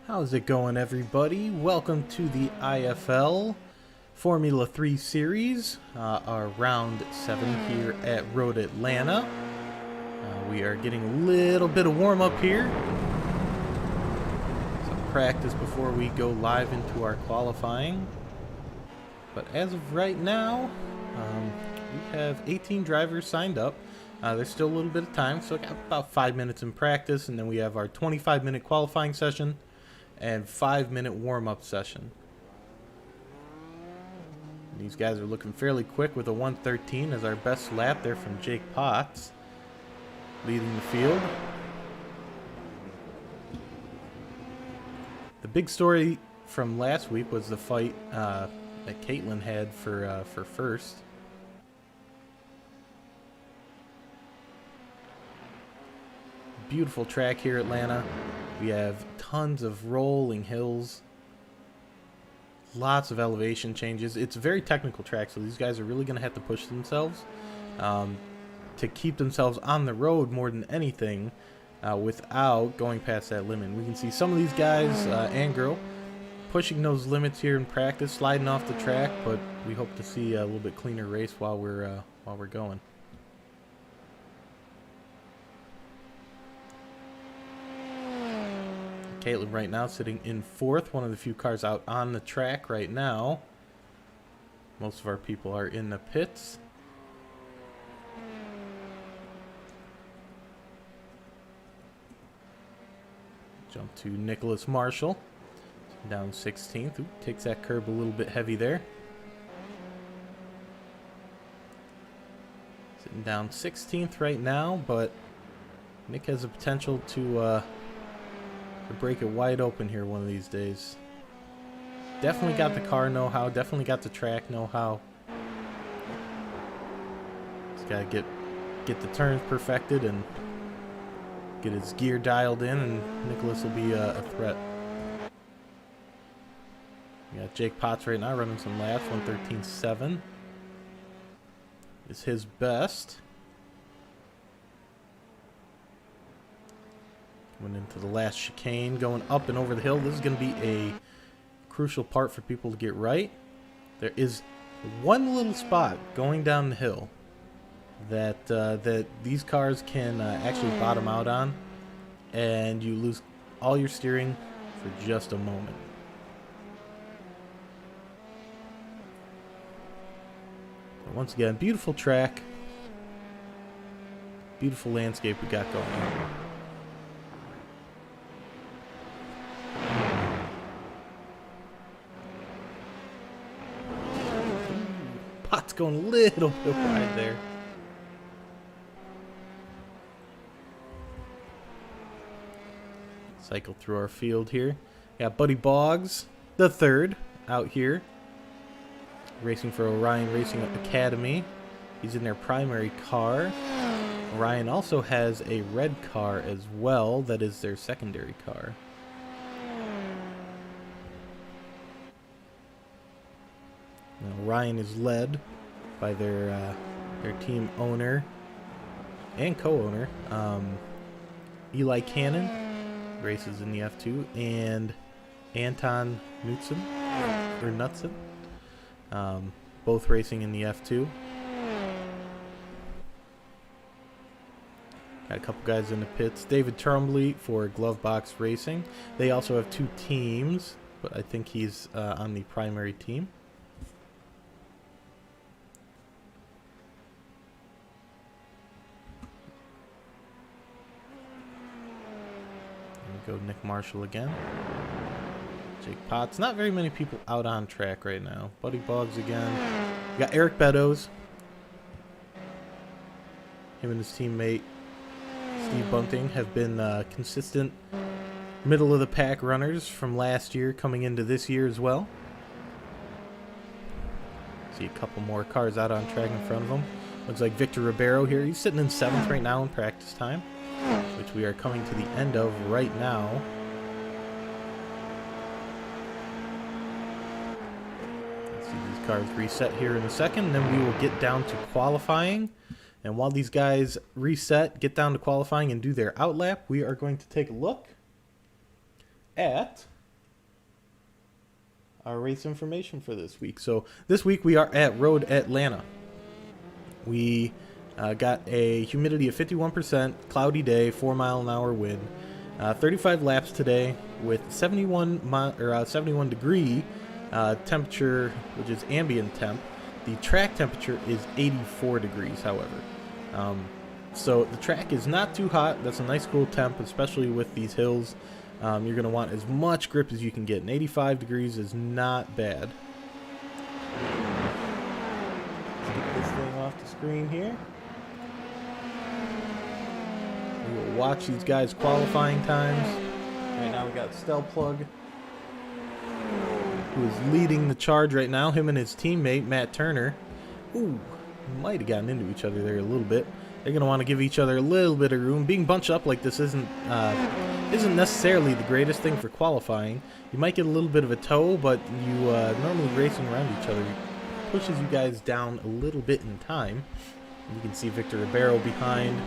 How's it going, everybody? Welcome to the IFL Formula 3 series, our round 7 here at Road Atlanta. We are getting a little bit of warm-up here. Some practice before we go live into our qualifying. But as of right now, we have 18 drivers signed up. There's still a little bit of time, so I got about 5 minutes in practice, and then we have our 25-minute qualifying session and 5-minute warm-up session. These guys are looking fairly quick with a 1:13 as our best lap there from Jake Potts, leading the field. The big story from last week was the fight that Caitlin had for first. Beautiful track here, Atlanta. We have tons of rolling hills, lots of elevation changes. It's a very technical track, so these guys are really going to have to push themselves to keep themselves on the road more than anything without going past that limit. We can see some of these guys and girl pushing those limits here in practice, sliding off the track, but we hope to see a little bit cleaner race while we're going. Caitlin right now sitting in 4th, one of the few cars out on the track right now. Most of our people are in the pits. Jump to Nicholas Marshall, down 16th. Ooh, takes that curb a little bit heavy there. Sitting down 16th right now, but Nick has the potential to break it wide open here one of these days. Definitely got the car know-how, definitely got the track know-how. Just gotta get the turns perfected and get his gear dialed in, and Nicholas will be a threat. We got Jake Potts right now running some laps. 1:13.7 is his best. Went into the last chicane, going up and over the hill. This is going to be a crucial part for people to get right. There is one little spot going down the hill that these cars can actually bottom out on, and you lose all your steering for just a moment. But once again, beautiful track, beautiful landscape we got going on. Pot's going a little bit wide there. Cycle through our field here. Got Buddy Boggs, the third, out here. Racing for Orion Racing Academy. He's in their primary car. Orion also has a red car as well. That is their secondary car. Now, Ryan is led by their team owner and co-owner, Eli Cannon, races in the F2, and Anton Knutson, both racing in the F2. Got a couple guys in the pits. David Trumbley for Glovebox Racing. They also have 2 teams, but I think he's on the primary team. Go Nick Marshall again. Jake Potts. Not very many people out on track right now. Buddy Boggs again. We got Eric Beddoes. Him and his teammate Steve Bunting have been consistent middle of the pack runners from last year coming into this year as well. See a couple more cars out on track in front of him. Looks like Victor Ribeiro here. He's sitting in 7th right now in practice time, which we are coming to the end of right now. Let's see these cars reset here in a second, and then we will get down to qualifying. And while these guys reset, get down to qualifying, and do their outlap, we are going to take a look at our race information for this week. So this week we are at Road Atlanta. We got a humidity of 51%, cloudy day, 4-mile-an-hour wind, 35 laps today with 71 degree temperature, which is ambient temp. The track temperature is 84 degrees, however. So the track is not too hot. That's a nice cool temp, especially with these hills. You're going to want as much grip as you can get, and 85 degrees is not bad. Let's get this thing off the screen here. We will watch these guys' qualifying times. Right now we got Stelplug, who is leading the charge right now. Him and his teammate, Matt Turner. Ooh, might have gotten into each other there a little bit. They're going to want to give each other a little bit of room. Being bunched up like this isn't necessarily the greatest thing for qualifying. You might get a little bit of a tow, but you normally racing around each other pushes you guys down a little bit in time. And you can see Victor Ribeiro behind.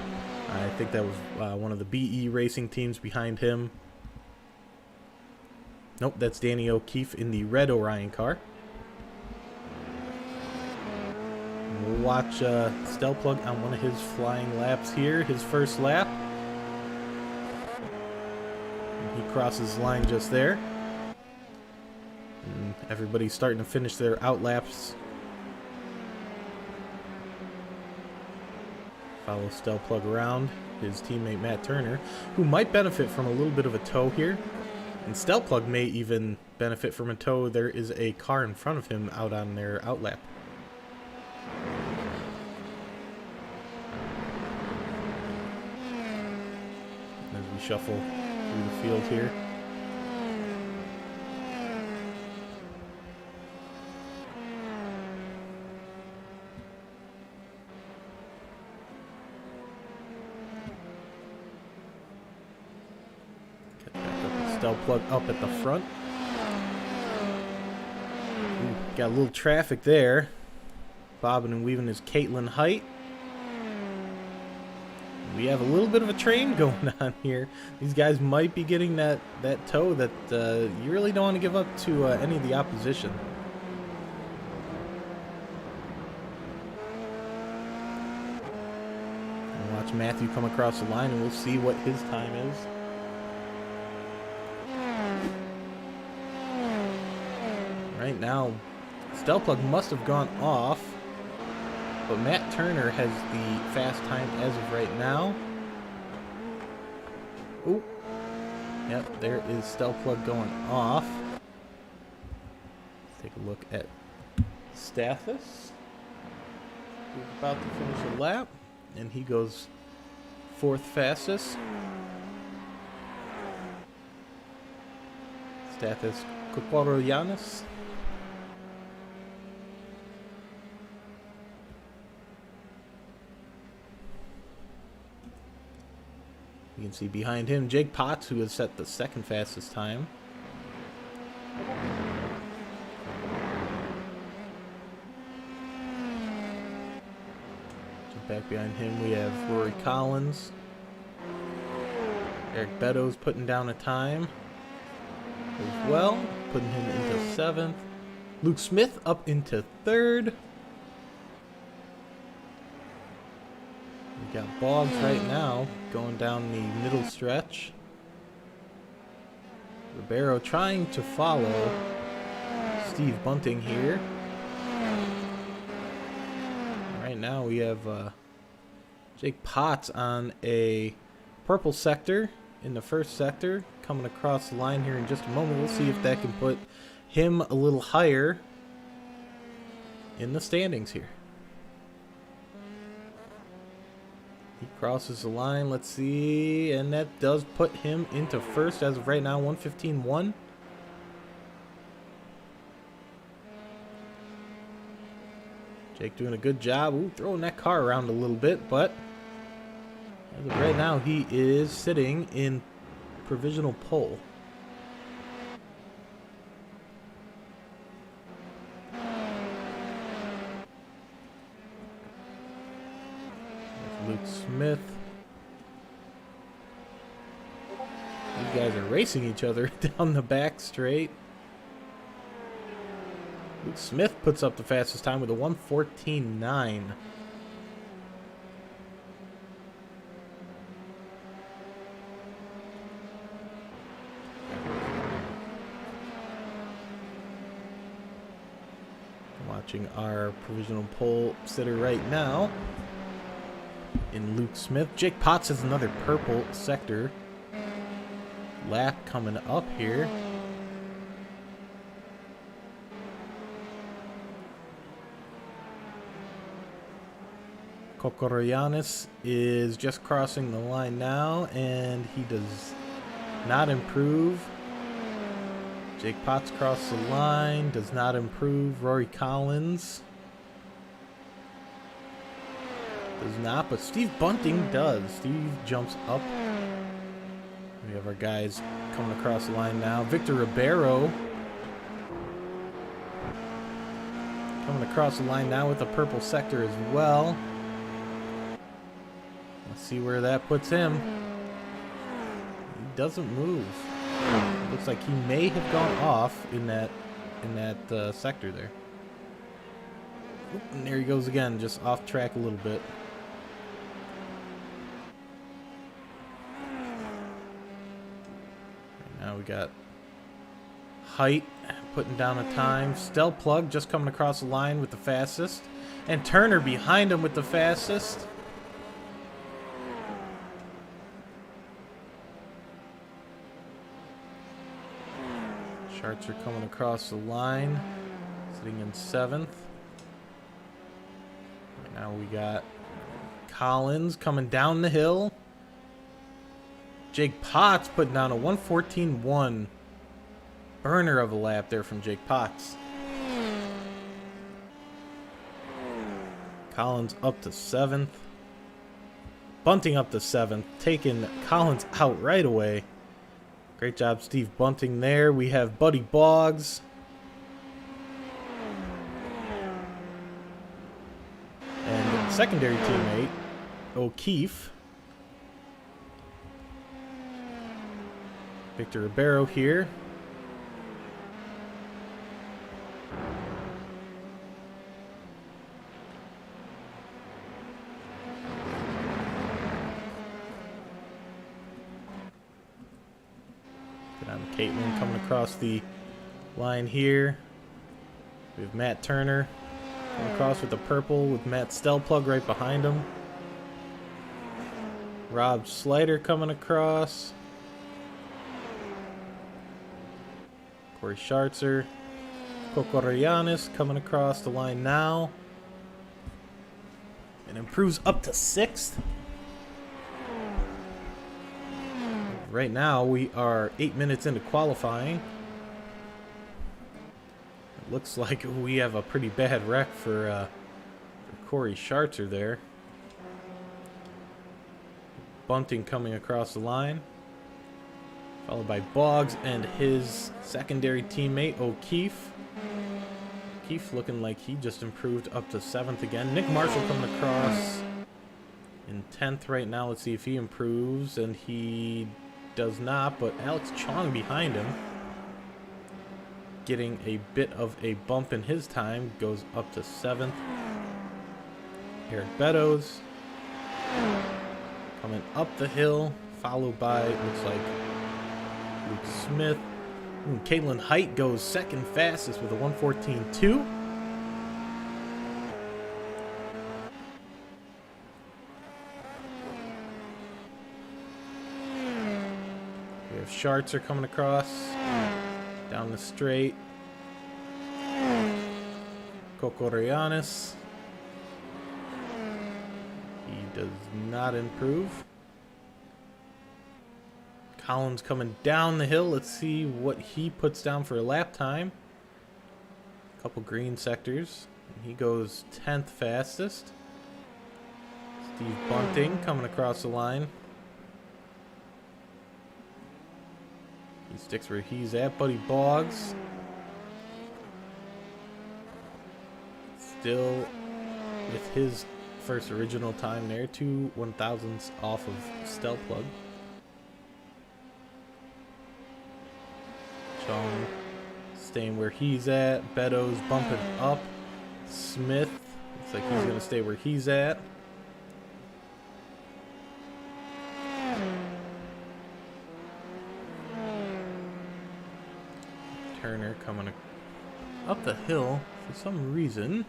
I think that was one of the BE racing teams behind him. Nope, that's Danny O'Keefe in the red Orion car. We'll watch Stelplug on one of his flying laps here, his first lap. And he crosses the line just there. And everybody's starting to finish their out laps. Follow Stelplug around, his teammate Matt Turner, who might benefit from a little bit of a tow here. And Stelplug may even benefit from a tow. There is a car in front of him out on their out lap. As we shuffle through the field here. Plug up at the front. Ooh, got a little traffic there. Bobbing and weaving is Caitlin Height. We have a little bit of a train going on here. These guys might be getting that tow that you really don't want to give up to any of the opposition. And watch Matthew come across the line and we'll see what his time is. Right now, Stelplug must have gone off, but Matt Turner has the fast time as of right now. Ooh. Yep, there is Stelplug going off. Let's take a look at Stathis. He's about to finish a lap, and he goes fourth fastest. Stathis Kokoroyanis. You can see behind him Jake Potts, who has set the second fastest time. Jump back behind him, we have Rory Collins. Eric Beddoes putting down a time as well, putting him into 7th. Luke Smith up into 3rd. We got Boggs right now going down the middle stretch. Ribeiro trying to follow Steve Bunting here. Right now we have Jake Potts on a purple sector in the first sector, coming across the line here in just a moment. We'll see if that can put him a little higher in the standings here. He crosses the line, let's see, and that does put him into first as of right now, 1:15.1. Jake doing a good job. Ooh, throwing that car around a little bit, but as of right now, he is sitting in provisional pole. Luke Smith. These guys are racing each other down the back straight. Luke Smith puts up the fastest time with a 1:14.9. Watching our provisional pole sitter right now in Luke Smith. Jake Potts has another purple sector lap coming up here. Kokoroyanis is just crossing the line now, and he does not improve. Jake Potts crossed the line, does not improve. Rory Collins does not, but Steve Bunting does. Steve jumps up. We have our guys coming across the line now. Victor Ribeiro coming across the line now with the purple sector as well. Let's see where that puts him. He doesn't move. Looks like he may have gone off in that sector there. Oop, and there he goes again, just off track a little bit. Right now we got Height putting down a time. Stelplug just coming across the line with the fastest. And Turner behind him with the fastest. Charts are coming across the line, sitting in 7th. Right now we got Collins coming down the hill. Jake Potts putting down a 1:14.1. Burner of a lap there from Jake Potts. Collins up to 7th. Bunting up to 7th, taking Collins out right away. Great job, Steve Bunting there. We have Buddy Boggs. And secondary teammate, O'Keefe. Victor Ribeiro here. Caitlin coming across the line here. We have Matt Turner coming across with the purple with Matt Stelplug right behind him. Rob Slider coming across. Corey Schartzer. Kokoroyanis coming across the line now. And improves up to 6th. Right now, we are 8 minutes into qualifying. It looks like we have a pretty bad wreck for Corey Schartzer there. Bunting coming across the line. Followed by Boggs and his secondary teammate, O'Keefe. O'Keefe looking like he just improved up to 7th again. Nick Marshall coming across in 10th right now. Let's see if he improves, and he does not, but Alex Chong behind him, getting a bit of a bump in his time, goes up to 7th. Eric Beddoes coming up the hill, followed by, looks like, Luke Smith. Caitlin Height goes second fastest with a 1:14.2. We have Schartzer coming across down the straight. Kokoroyanis. He does not improve. Collins coming down the hill. Let's see what he puts down for a lap time. A couple green sectors. And he goes 10th fastest. Steve Bunting coming across the line. He sticks where he's at. Buddy Boggs. Still with his first original time there. 2 1,000ths off of Stelplug. staying where he's at. Beto's bumping up. Smith, looks like he's going to stay where he's at. Turner coming up the hill for some reason.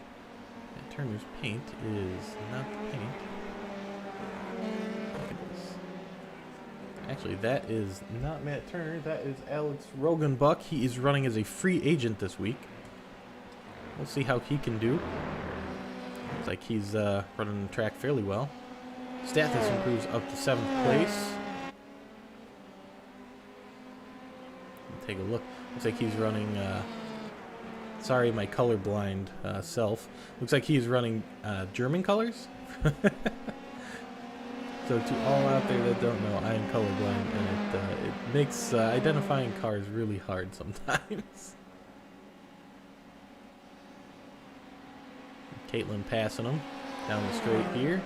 Turner's paint is not the paint. Look at this. Actually, that is not Matt Turner. That is Alex Rogenbuck. He is running as a free agent this week. We'll see how he can do. Looks like he's running the track fairly well. Stathis improves up to 7th place. Take a look. Looks like he's running, sorry, my colorblind self. Looks like he's running German colors. So to all out there that don't know, I am colorblind, and it makes identifying cars really hard sometimes. Caitlin passing him down the straight here.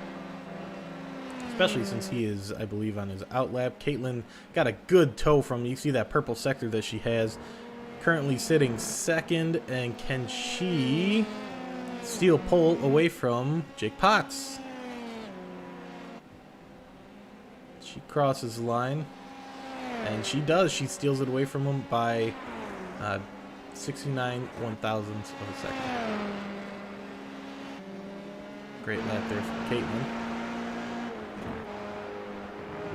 Especially since he is, I believe, on his outlap. Caitlin got a good toe from, you see that purple sector that she has. Currently sitting 2nd, and can she steal pole away from Jake Potts? She crosses the line, and she does. She steals it away from him by 69 1/1000ths of a second. Great lap there from Caitlin.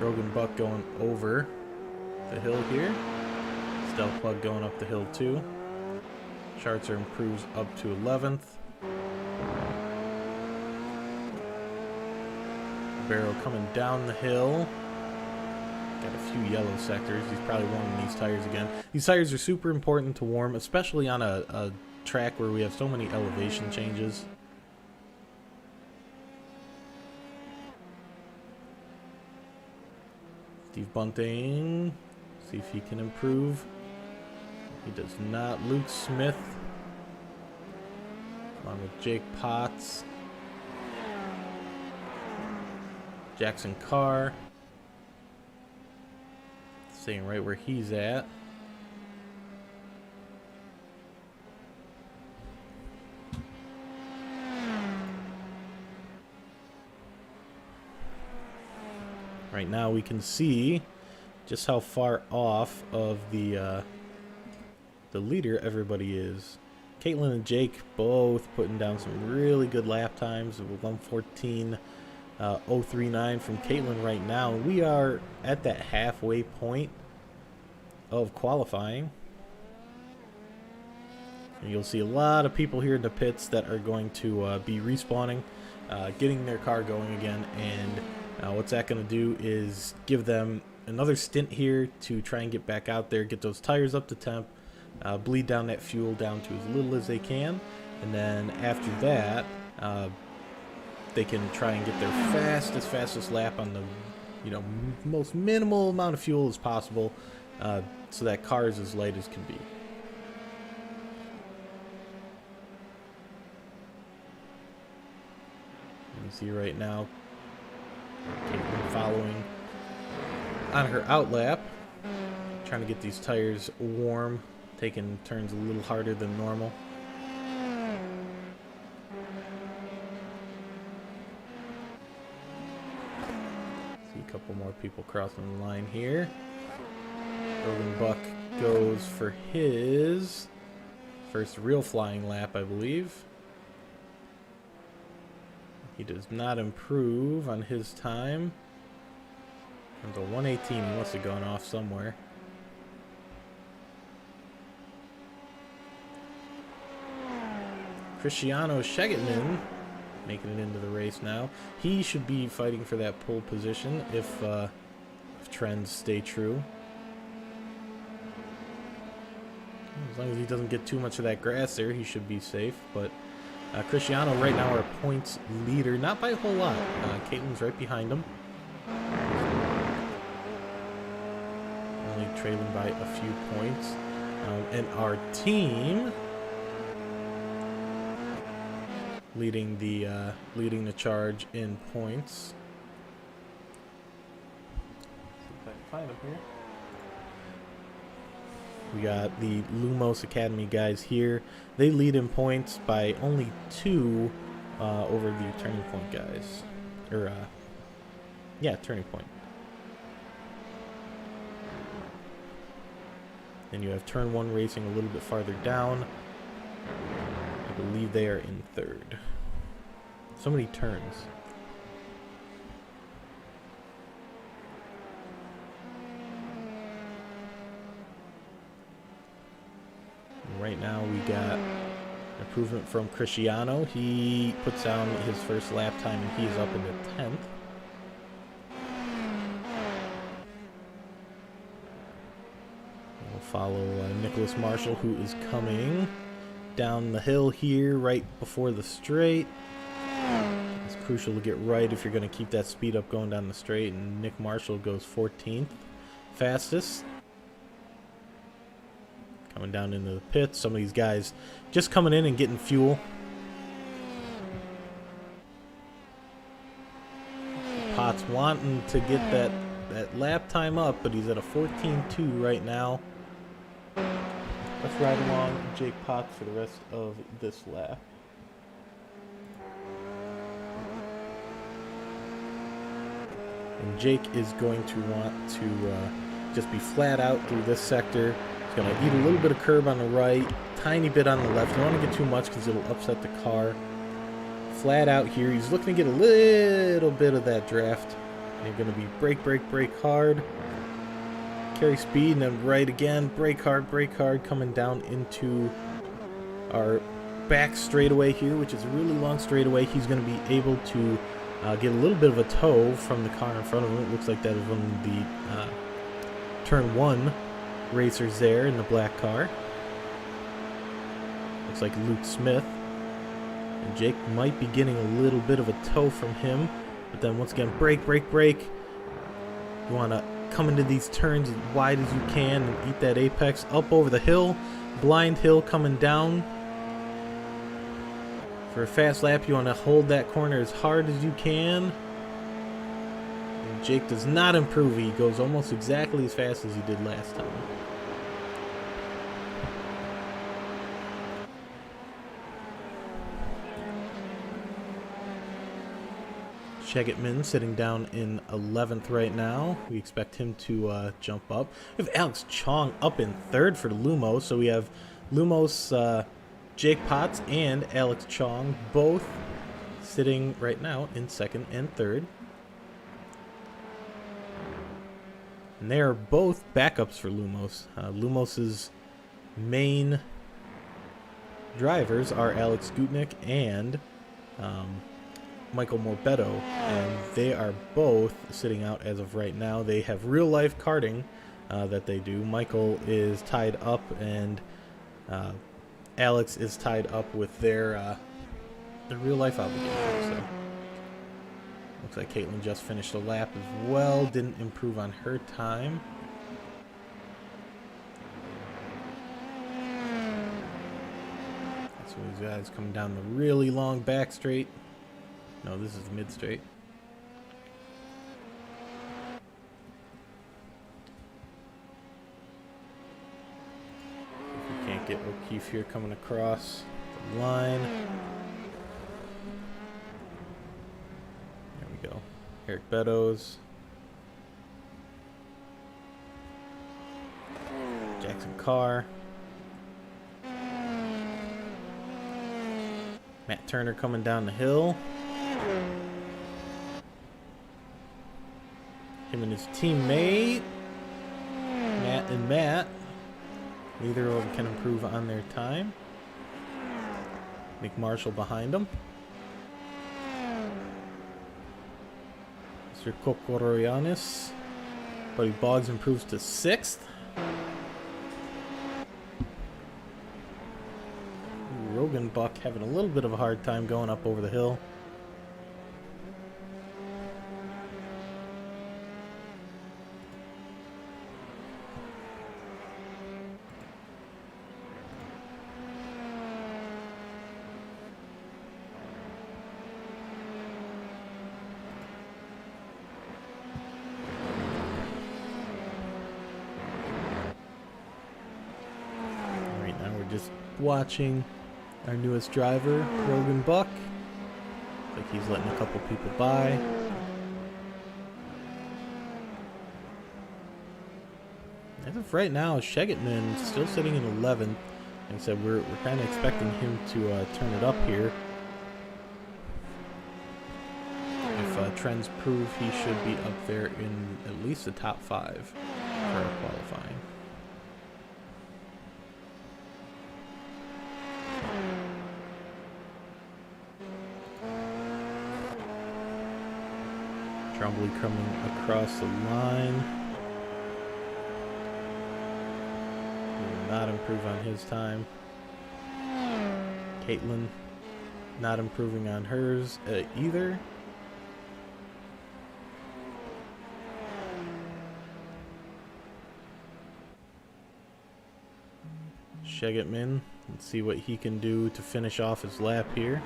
Rogenbuck going over the hill here. Stealth Plug going up the hill too. Chartzer improves up to 11th. Barrow coming down the hill. Got a few yellow sectors. He's probably warming these tires again. These tires are super important to warm, especially on a track where we have so many elevation changes. Steve Bunting, see if he can improve. He does not. Luke Smith, along with Jake Potts. Jackson Carr, staying right where he's at. Right now we can see just how far off of the leader everybody is. Caitlin and Jake both putting down some really good lap times. 1:14.039 from Caitlin right now. We are at that halfway point of qualifying. And you'll see a lot of people here in the pits that are going to be respawning, getting their car going again, and what's that going to do is give them another stint here to try and get back out there, get those tires up to temp, bleed down that fuel down to as little as they can, and then after that, they can try and get their fastest lap on the, most minimal amount of fuel as possible, so that car is as light as can be. You see right now, Caitlin following on her outlap, trying to get these tires warm, taking turns a little harder than normal. See a couple more people crossing the line here. Rogenbuck goes for his first real flying lap, I believe. He does not improve on his time. There's a 1:18. He must have gone off somewhere. Cristiano Schegetman making it into the race now. He should be fighting for that pole position if trends stay true. As long as he doesn't get too much of that grass there, he should be safe. But Cristiano right now our points leader, not by a whole lot. Caitlin's right behind him, only trailing by a few points. And our team leading the charge in points. See if I can find him here. We got the Lumos Academy guys here. They lead in points by only 2 over the Turning Point guys. Or, yeah, Turning Point. Then you have Turn 1 Racing a little bit farther down. I believe they are in 3rd. So many turns. And right now we got improvement from Cristiano. He puts down his first lap time and he is up into 10th. We'll follow Nicholas Marshall, who is coming down the hill here right before the straight. It's crucial to get right if you're going to keep that speed up going down the straight. And Nick Marshall goes 14th fastest. Coming down into the pits. Some of these guys just coming in and getting fuel. Potts wanting to get that lap time up, but he's at a 14.2 right now. Let's ride along Jake Potts for the rest of this lap. And Jake is going to want to just be flat out through this sector. He's going to eat a little bit of curb on the right, tiny bit on the left. You don't want to get too much because it'll upset the car. Flat out here. He's looking to get a little bit of that draft. And you're going to be brake, brake, brake hard. Carry speed and then right again. Brake hard, coming down into our back straightaway here, which is a really long straightaway. He's going to be able to get a little bit of a tow from the car in front of him. It looks like that is one of the Turn 1 racers there in the black car. Looks like Luke Smith. And Jake might be getting a little bit of a tow from him. But then once again, brake, brake, brake. You want to come into these turns as wide as you can and eat that apex. Up over the hill. Blind hill coming down. For a fast lap, you want to hold that corner as hard as you can. And Jake does not improve. He goes almost exactly as fast as he did last time. Chegetman sitting down in 11th right now. We expect him to jump up. We have Alex Chong up in 3rd for the Lumos. So we have Lumos, Jake Potts, and Alex Chong both sitting right now in 2nd and 3rd. And they are both backups for Lumos. Lumos's main drivers are Alex Gutnick and Michael Morbetto, and they are both sitting out as of right now. They have real-life karting that they do. Michael is tied up, and Alex is tied up with their real-life obligations. So looks like Caitlin just finished a lap as well. Didn't improve on her time. So these guys coming down the really long back straight. No, this is the mid straight. If we can't get O'Keefe here coming across the line. There we go. Eric Beddoes. Jackson Carr. Matt Turner coming down the hill. Him and his teammate, Matt and Matt. Neither of them can improve on their time. Nick Marshall behind them. Mr. Kokorianis. Buddy Boggs improves to 6th. Rogan Buck having a little bit of a hard time going up over the hill. We're just watching our newest driver, Rogan Buck. Like he's letting a couple people by. As of right now, Shegetman still sitting in 11th. Like I said, we're kind of expecting him to turn it up here. If trends prove, he should be up there in at least the top 5 for qualifying. Trombley coming across the line. Will not improve on his time. Caitlin not improving on hers either. Shegetman, let's see what he can do to finish off his lap here.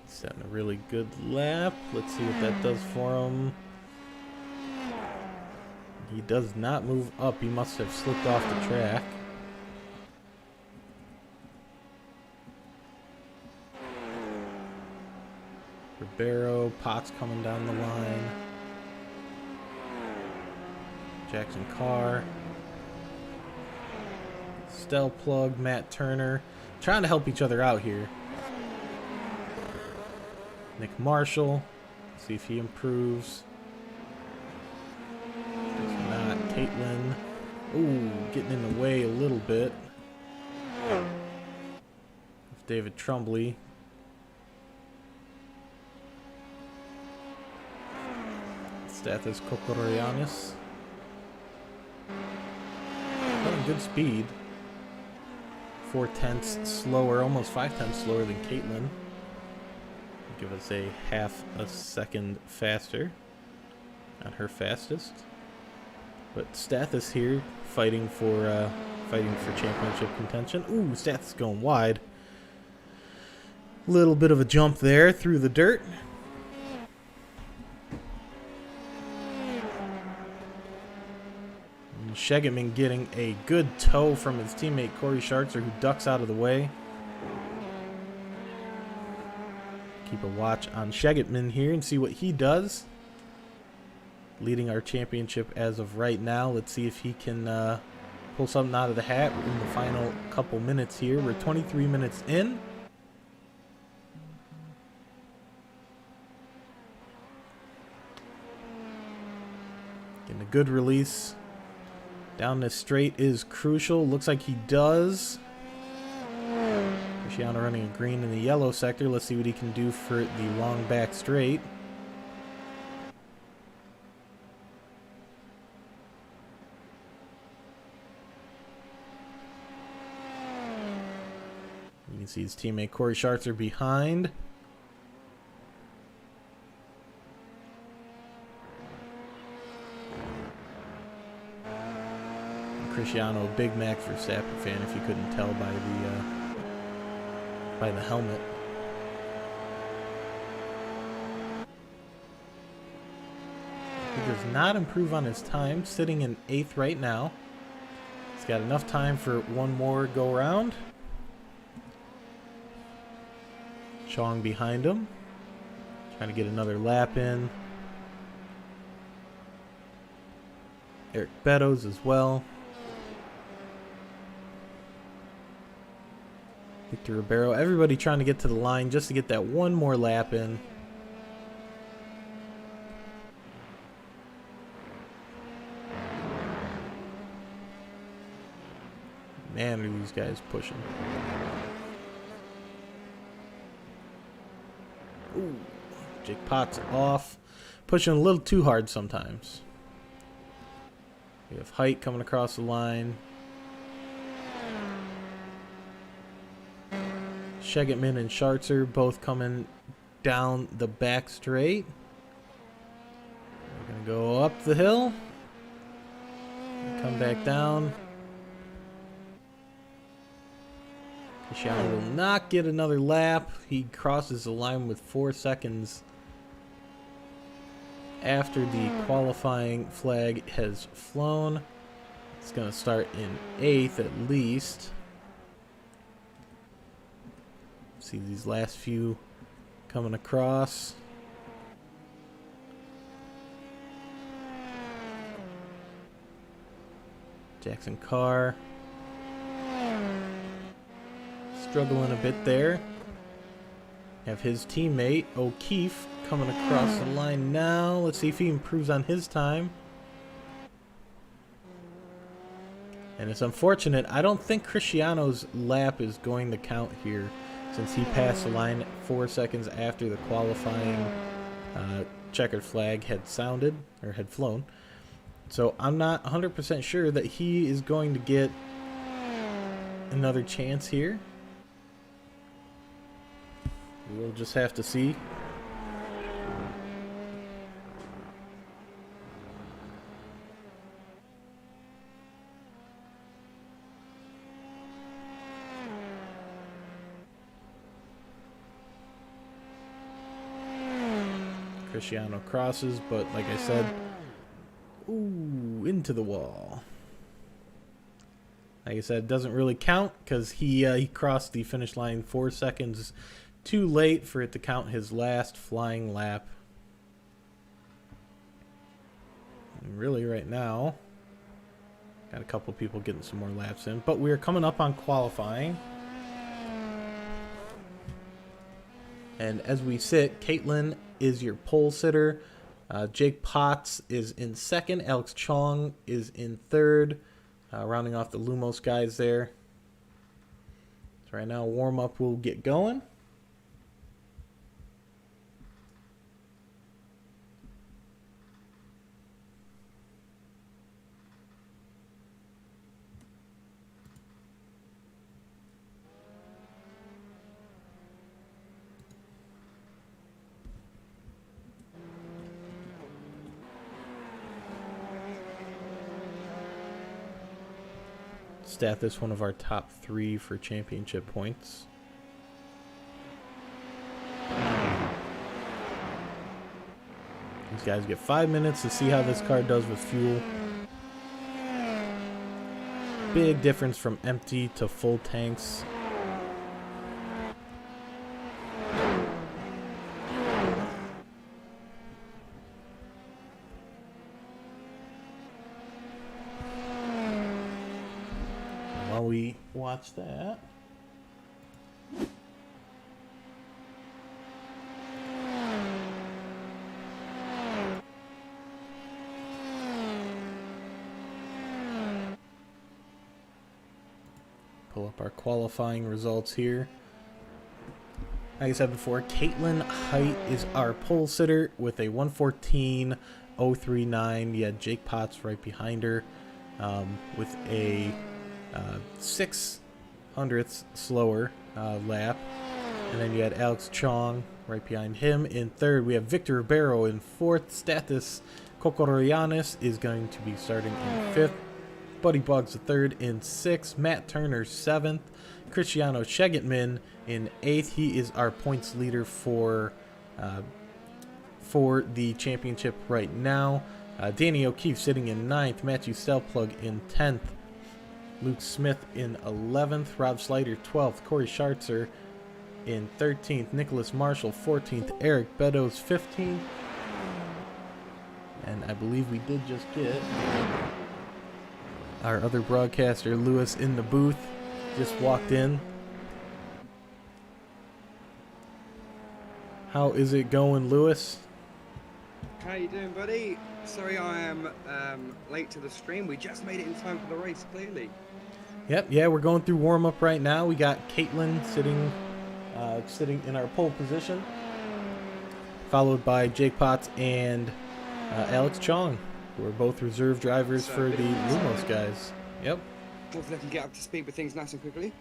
Setting a really good lap. Let's see what that does for him. He does not move up. He must have slipped off the track. Ribeiro, Potts coming down the line. Jackson Carr. Stell Plug, Matt Turner. Trying to help each other out here. Nick Marshall. See if he improves. Does not. Caitlin. Ooh, getting in the way a little bit. David Trombley. Stathis Kokorianis. Running good speed. 4/10 slower, almost 5/10 slower than Caitlin. Give us a half a second faster on her fastest. But Stathis here fighting for championship contention. Ooh, Stathis going wide. Little bit of a jump there through the dirt. Shegetman getting a good toe from his teammate Corey Schartzer, who ducks out of the way. Keep a watch on Shegetman here and see what he does. Leading our championship as of right now. Let's see if he can pull something out of the hat in the final couple minutes here. We're 23 minutes in. Getting a good release. Down this straight is crucial. Looks like he does. Cristiano running a green in the yellow sector. Let's see what he can do for the long back straight. You can see his teammate Corey Schartzer behind. Cristiano, big Max Verstappen fan, if you couldn't tell by the helmet. He does not improve on his time, sitting in 8th right now. He's got enough time for one more go around. Chong behind him, trying to get another lap in. Eric Beddoes as well. Victor Ribeiro, everybody trying to get to the line just to get that one more lap in. Man, are these guys pushing. Ooh, Jake Potts off. Pushing a little too hard sometimes. We have Height coming across the line. Shegetman and Schartzer both coming down the back straight. We're going to go up the hill. Come back down. Cristiano will not get another lap. He crosses the line with 4 seconds after the qualifying flag has flown. It's going to start in 8th at least. See these last few coming across. Jackson Carr struggling a bit there. Have his teammate O'Keefe coming across the line now. Let's see if he improves on his time. And it's unfortunate. I don't think Cristiano's lap is going to count here, since he passed the line 4 seconds after the qualifying checkered flag had sounded or had flown. So I'm not 100% sure that he is going to get another chance here. We'll just have to see. Cristiano crosses, but like I said, ooh, into the wall. Like I said, it doesn't really count because he crossed the finish line 4 seconds too late for it to count his last flying lap. And really, right now, got a couple people getting some more laps in, but we're coming up on qualifying. And as we sit, Caitlin is your pole sitter. Jake Potts is in second. Alex Chong is in third. Rounding off the Lumos guys there. So right now, warm-up will get going. Stathis, one of our top 3 for championship points. These guys get 5 minutes to see how this car does with fuel. Big difference from empty to full tanks. While we watch that, pull up our qualifying results here. Like I said before, Caitlin Height is our pole sitter with a 1:14.039. You had Jake Potts right behind her with a 0.06 slower lap. And then you had Alex Chong right behind him in third. We have Victor Ribeiro in fourth. Stathis Kokoroyanis is going to be starting in fifth. Buddy Buggs the third in sixth. Matt Turner seventh. Cristiano Shegitman in eighth. He is our points leader for the championship right now. Danny O'Keefe sitting in ninth. Matthew Stelplug in 10th. Luke Smith in 11th. Rob Slider 12th. Corey Schartzer in 13th. Nicholas Marshall 14th. Eric Beddoes 15th. And I believe we did just get our other broadcaster, Lewis, in the booth. Just walked in. How is it going, Lewis? How you doing, buddy? Sorry I am late to the stream. We just made it in time for the race, clearly. Yep, yeah, we're going through warm-up right now. We got Caitlin sitting in our pole position, followed by Jake Potts and Alex Chong, who are both reserve drivers for the Lumos guys. Yep. Hopefully I can get up to speed with things nice and quickly.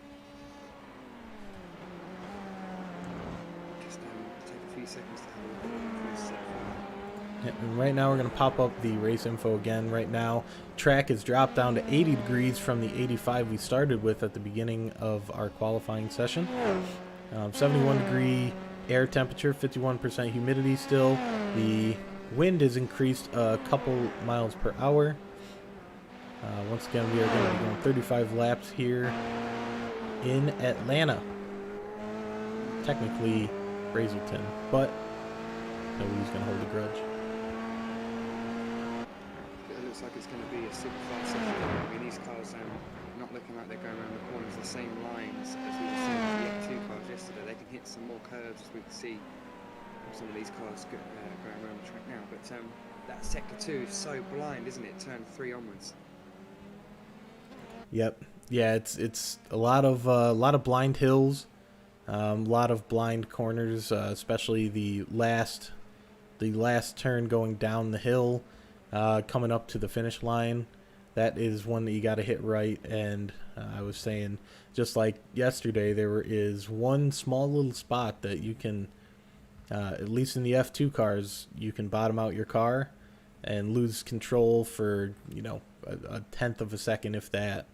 Just take a few seconds to have a look at this set. And right now we're going to pop up the race info again. Right now, track is dropped down to 80 degrees from the 85 we started with at the beginning of our qualifying session. 71 degree air temperature, 51% humidity still. The wind is increased a couple miles per hour. Once again, we are going to be going 35 laps here in Atlanta. Technically Brazelton, but nobody's going to hold a grudge. It looks like it's going to be a super fast session. I mean, these cars not looking like they're going around the corners the same lines as we were seeing with the F2 cars yesterday. They can hit some more curves, as we can see some of these cars going around the track now. But that sector 2 is so blind, isn't it? Turn 3 onwards. Yep. Yeah, it's a lot of blind hills, a lot of blind corners, especially the last turn going down the hill, coming up to the finish line. That is one that you got to hit right. And I was saying, just like yesterday, there is one small little spot that you can, at least in the F2 cars, you can bottom out your car and lose control for, a tenth of a second, if that.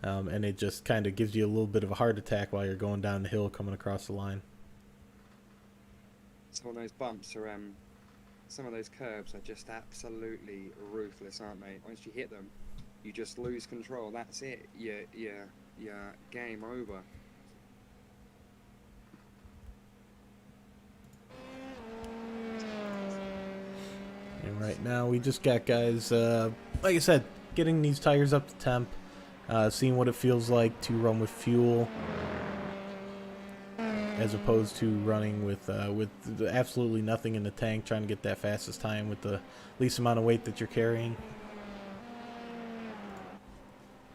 And it just kind of gives you a little bit of a heart attack while you're going down the hill coming across the line. Some of those bumps are, some of those curbs are just absolutely ruthless, aren't they? Once you hit them, you just lose control. That's it. You're game over. And right now we just got guys, like I said, getting these tires up to temp. Seeing what it feels like to run with fuel as opposed to running with absolutely nothing in the tank, trying to get that fastest time with the least amount of weight that you're carrying.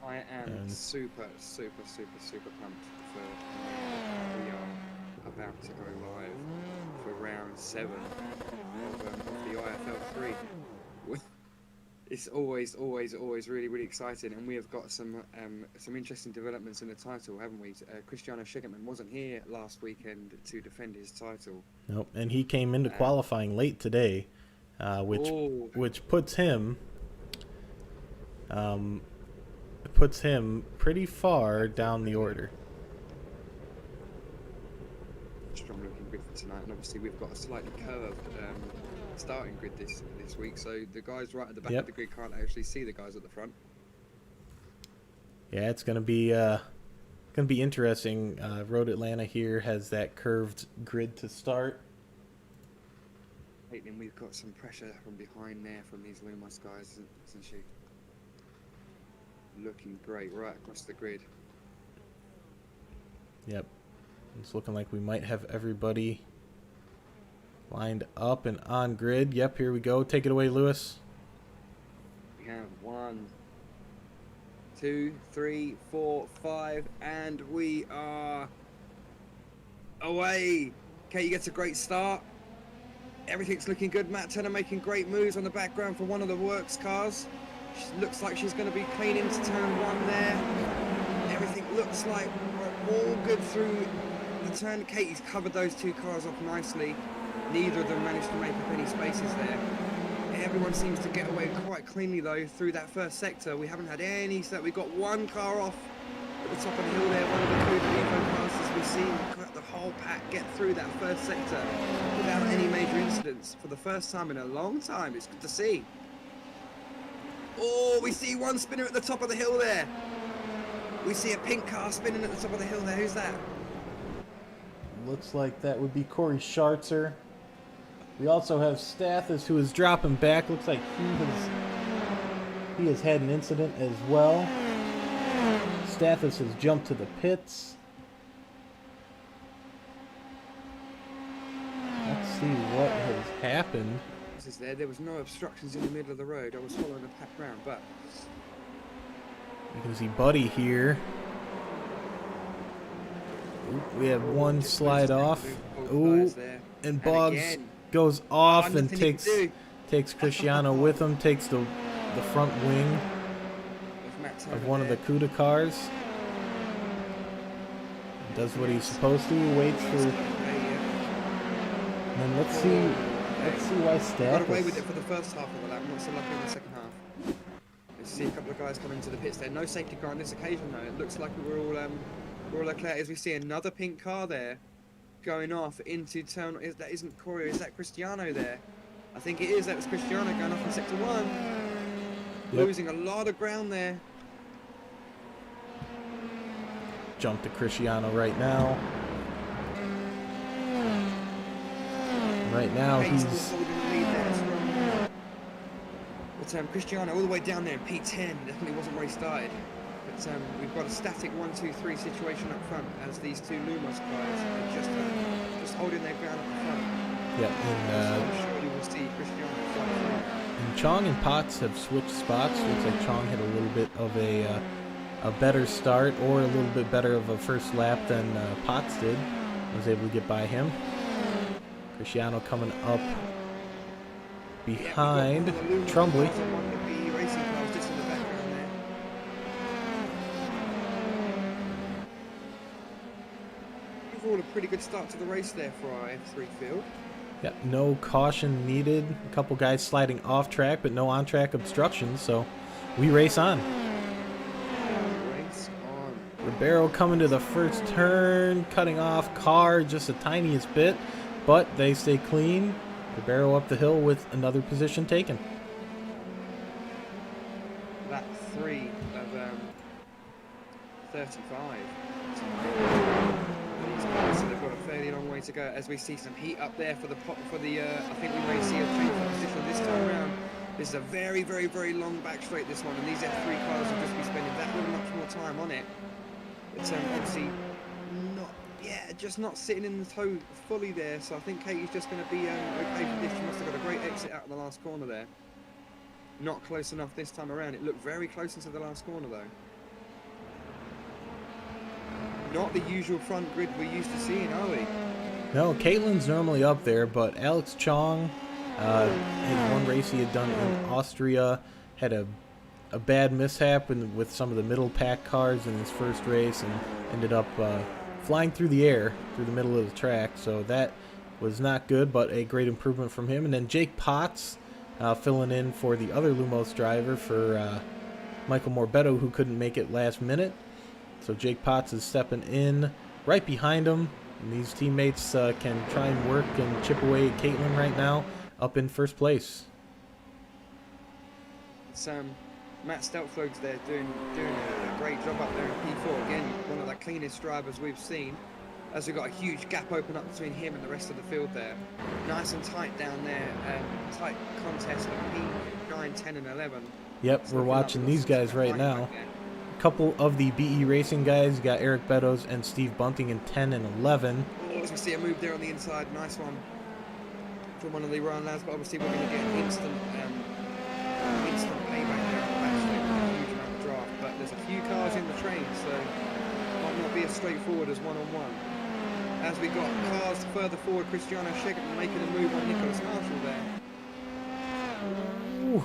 I am super pumped for we are about to go live for round 7 of the IFL 3. It's always really exciting, and we have got some interesting developments in the title, haven't we? Cristiano Sugarman wasn't here last weekend to defend his title. Nope, and he came into qualifying late today, which puts him pretty far down the order. Strong looking grid for tonight, and obviously we've got a slightly curved starting grid this week, so the guys right at the back of the grid can't actually see the guys at the front. Yeah, it's gonna be interesting. Road Atlanta here has that curved grid to start. And we've got some pressure from behind there from these Lumos guys, isn't she? Looking great right across the grid. Yep, it's looking like we might have everybody lined up and on grid. Yep, here we go. Take it away, Lewis. We have 1, 2, 3, 4, 5, and we are away. Katie gets a great start. Everything's looking good. Matt Turner making great moves on the background for one of the works cars. She looks like she's going to be clean into turn 1 there. Everything looks like we're all good through the turn. Katie's covered those 2 cars off nicely. Neither of them managed to make up any spaces there. Everyone seems to get away quite cleanly though through that first sector. We haven't had any, so we got 1 car off at the top of the hill there, one of the Cougar Evo cars, as we've seen the whole pack get through that first sector without any major incidents for the first time in a long time. It's good to see. Oh, we see one spinner at the top of the hill there. We see a pink car spinning at the top of the hill there. Who's that? Looks like that would be Corey Schartzer. We also have Stathis, who is dropping back. Looks like he has had an incident as well. Stathis has jumped to the pits. Let's see what has happened. There was no obstructions in the middle of the road. I was following the pack round, but you can see Buddy here. Ooh, we have one slide off. Ooh, and Boggs goes off and takes Cristiano with him, takes the front wing of one of the CUDA cars. Does what he's supposed to, waits for... And then let's see Let's see why Got Stack away is... with it for the first half of the lap, not so lucky in the second half. Let's see a couple of guys come into the pits there. No safety car on this occasion though. It looks like we're all clear as we see another pink car there going off into turn. That isn't Corey, is that Cristiano there? I think it is. That was Cristiano going off in sector 1. Yep. Losing a lot of ground there. Jump to Cristiano right now. Right now Pace he's... still holding the lead there strong. But Cristiano all the way down there in P10 definitely wasn't where he started. But we've got a static 1-2-3 situation up front as these two Lumos guys are just holding their ground up the front. Yeah, So I'm sure you will see Cristiano fight through. and Chong and Potts have switched spots. Looks like Chong had a little bit of a better start, or a little bit better of a first lap than Potts did. Was able to get by him. Cristiano coming up behind Trumbly. Overall, a pretty good start to the race there for our F3 field. Yeah, no caution needed. A couple guys sliding off track, but no on-track obstructions, so we race on. Race on. Ribeiro coming to the first turn, cutting off car just the tiniest bit, but they stay clean. Ribeiro up the hill with another position taken. Lap 3 of 35. So they've got a fairly long way to go as we see some heat up there for the I think we may see a change of position this time around. This is a very, very, very long back straight, this one, and these F3 cars will just be spending that much more time on it. It's obviously just not sitting in the toe fully there, so I think Katie's just going to be okay for this. She must have got a great exit out of the last corner there. Not close enough this time around. It looked very close into the last corner though. Not the usual front grid we're used to seeing, are we? No, Caitlin's normally up there, but Alex Chong, his one race he had done in Austria, had a bad mishap with some of the middle pack cars in his first race and ended up flying through the air through the middle of the track, so that was not good, but a great improvement from him. And then Jake Potts filling in for the other Lumos driver for Michael Morbetto, who couldn't make it last minute. So Jake Potts is stepping in right behind him, and these teammates can try and work and chip away at Caitlin right now, up in first place. It's Matt Steltflog's there doing a great job up there in P4. Again, one of the cleanest drivers we've seen, as we've got a huge gap open up between him and the rest of the field there. Nice and tight down there, tight contest of P9, 10 and 11. Yep, we're watching these guys right now. A couple of the BE Racing guys, you got Eric Beddoes and Steve Bunting in 10 and 11. Oh, as we see a move there on the inside, nice one from one of the Ryan lads, but obviously we're going to get instant payback there on the back straight, a huge amount of draft, but there's a few cars in the train, so it might not be as straightforward as one-on-one. As we got cars further forward, Cristiano Shegerton making a move on Nicholas Marshall there. Ooh.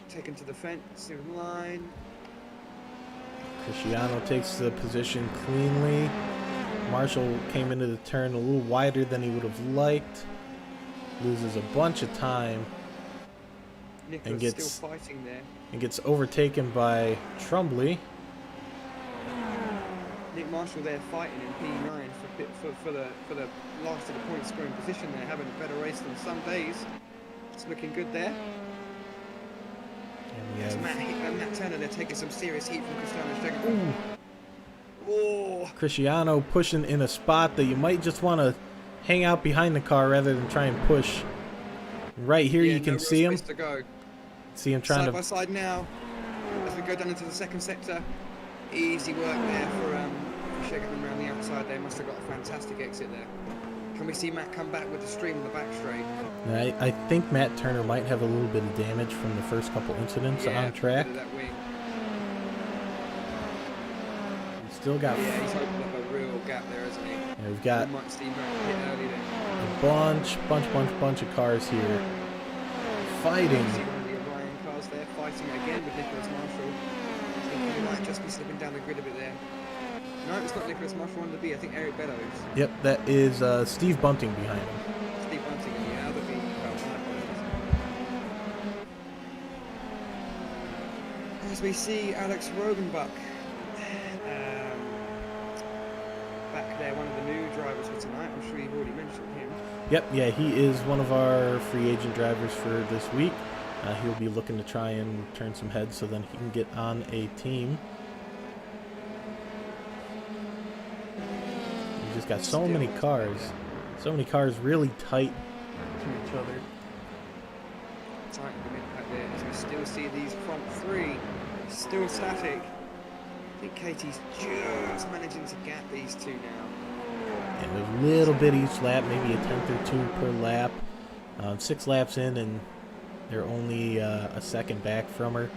Taken to the fence in line. Cristiano takes the position cleanly. Marshall came into the turn a little wider than he would have liked. Loses a bunch of time. Nicholas still fighting there. And gets overtaken by Trumbly. Nick Marshall there fighting in P9 for the last of the point scoring position there, having a better race than some days. It's looking good there. And Matt Turner, they're taking some serious heat from Cristiano Shegerton. Oh. Cristiano pushing in a spot that you might just want to hang out behind the car rather than try and push. Right here, you can see him. To go. See him trying side by side now as we go down into the second sector. Easy work there for Shegerton around the outside there. Must have got a fantastic exit there. Can we see Matt come back with the stream in the back straight? I think Matt Turner might have a little bit of damage from the first couple incidents on track. That wing. He's still got... Yeah, he's opened up a real gap there, hasn't he? Yeah, we've got we might see Matt hit early there. a bunch of cars here fighting. See one of the Orion cars there fighting again with Nicholas Marshall. I think he might just be slipping down the grid a bit there. No, it's not Nicholas Marshall on the B. I think Eric Beddoes. Yep, that is Steve Bunting behind him. Steve Bunting and the other B as we see Alex Rogenbach back there, one of the new drivers for tonight. I'm sure you've already mentioned him. Yep, yeah, he is one of our free agent drivers for this week. He'll be looking to try and turn some heads so then he can get on a team. You just got so many cars. So many cars really tight to each other. Tight in the mid pack there, as we still see these front three still static. I think Katie's just managing to gap these two now. And a little bit each lap, maybe a tenth or two per lap. 6 laps in, and they're only a second back from her.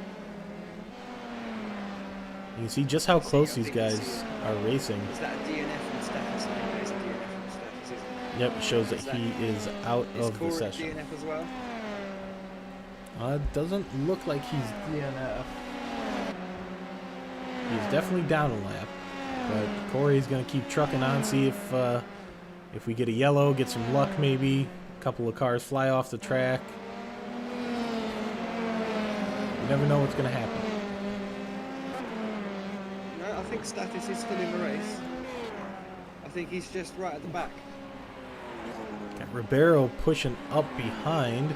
You can see just how close these guys are racing. Is that a DNF from Steffens? It's a DNF from Steffens, isn't it? Yep, it shows that he is out of the Corey session. DNF as well? Doesn't look like he's DNF. He's definitely down a lap, but Corey's gonna keep trucking on, see if we get a yellow, get some luck maybe. A couple of cars fly off the track. You never know what's gonna happen. No, I think Status is still in the race. I think he's just right at the back. Got Ribeiro pushing up behind.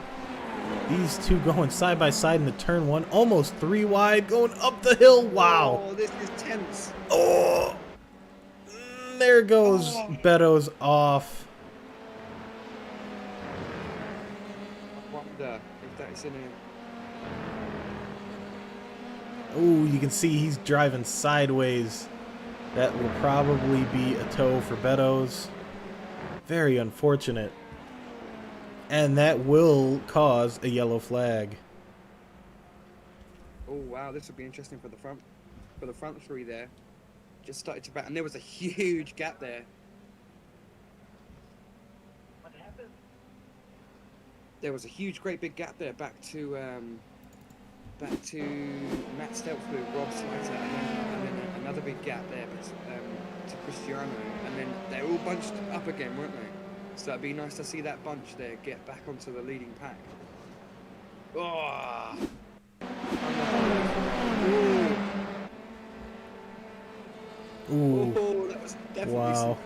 These two going side by side in the turn one, almost 3 wide, going up the hill. Wow. Oh, this is tense. Oh, there goes Beto's off. I wonder if that's in him. Oh, you can see he's driving sideways. That will probably be a tow for Beto's. Very unfortunate. And that will cause a yellow flag. Oh wow, this will be interesting for the front three there. Just started to back, and there was a huge gap there. What happened? There was a huge, great big gap there back to Matt Stelzberg, Rob Slater, and then another big gap there to Cristiano, and then they're all bunched up again, weren't they? So that'd be nice to see that bunch there get back onto the leading pack. Oh! Ooh. Oh, that was definitely some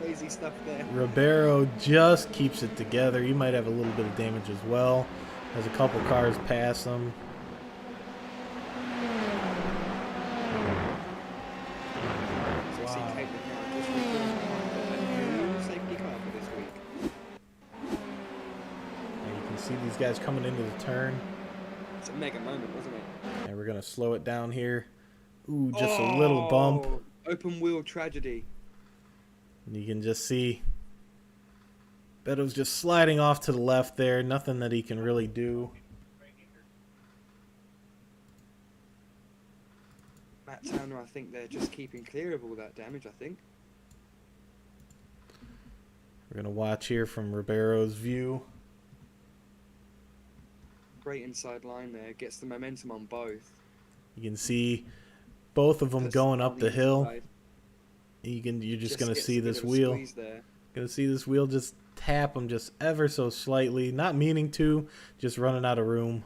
crazy stuff there. Ribeiro just keeps it together. He might have a little bit of damage as well. Has a couple cars pass him. So we see Caitlin now just a new safety car for this week. And you can see these guys coming into the turn. It's a mega moment, wasn't it? And we're going to slow it down here. Ooh, just a little bump. Open wheel tragedy. You can just see Beto's just sliding off to the left there. Nothing that he can really do. Matt Turner, I think they're just keeping clear of all that damage, I think. We're going to watch here from Ribeiro's view. Great inside line there. Gets the momentum on both. You can see both of them Just going on up the hill. inside. You're just going to gets see a bit this of a wheel. squeeze there. Going to see this wheel just tap him just ever so slightly. Not meaning to, just running out of room.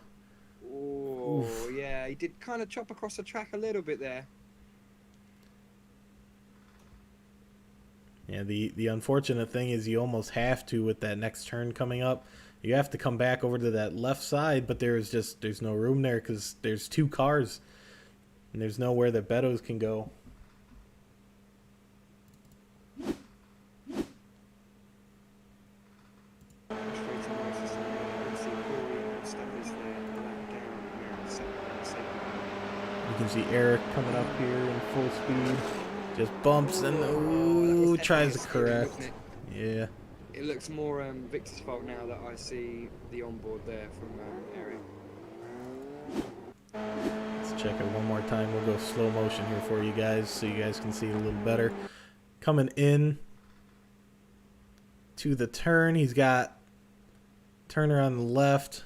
Oh, yeah. He did kind of chop across the track a little bit there. Yeah, the unfortunate thing is you almost have to with that next turn coming up. You have to come back over to that left side, but there's no room there because there's 2 cars. And there's nowhere that Beto's can go. You can see Eric coming up here in full speed. Just bumps and ooh, tries to correct. Yeah. It looks more Victor's fault now that I see the onboard there from Eric. Let's check it one more time. We'll go slow motion here for you guys so you guys can see it a little better. Coming in to the turn, he's got Turner on the left,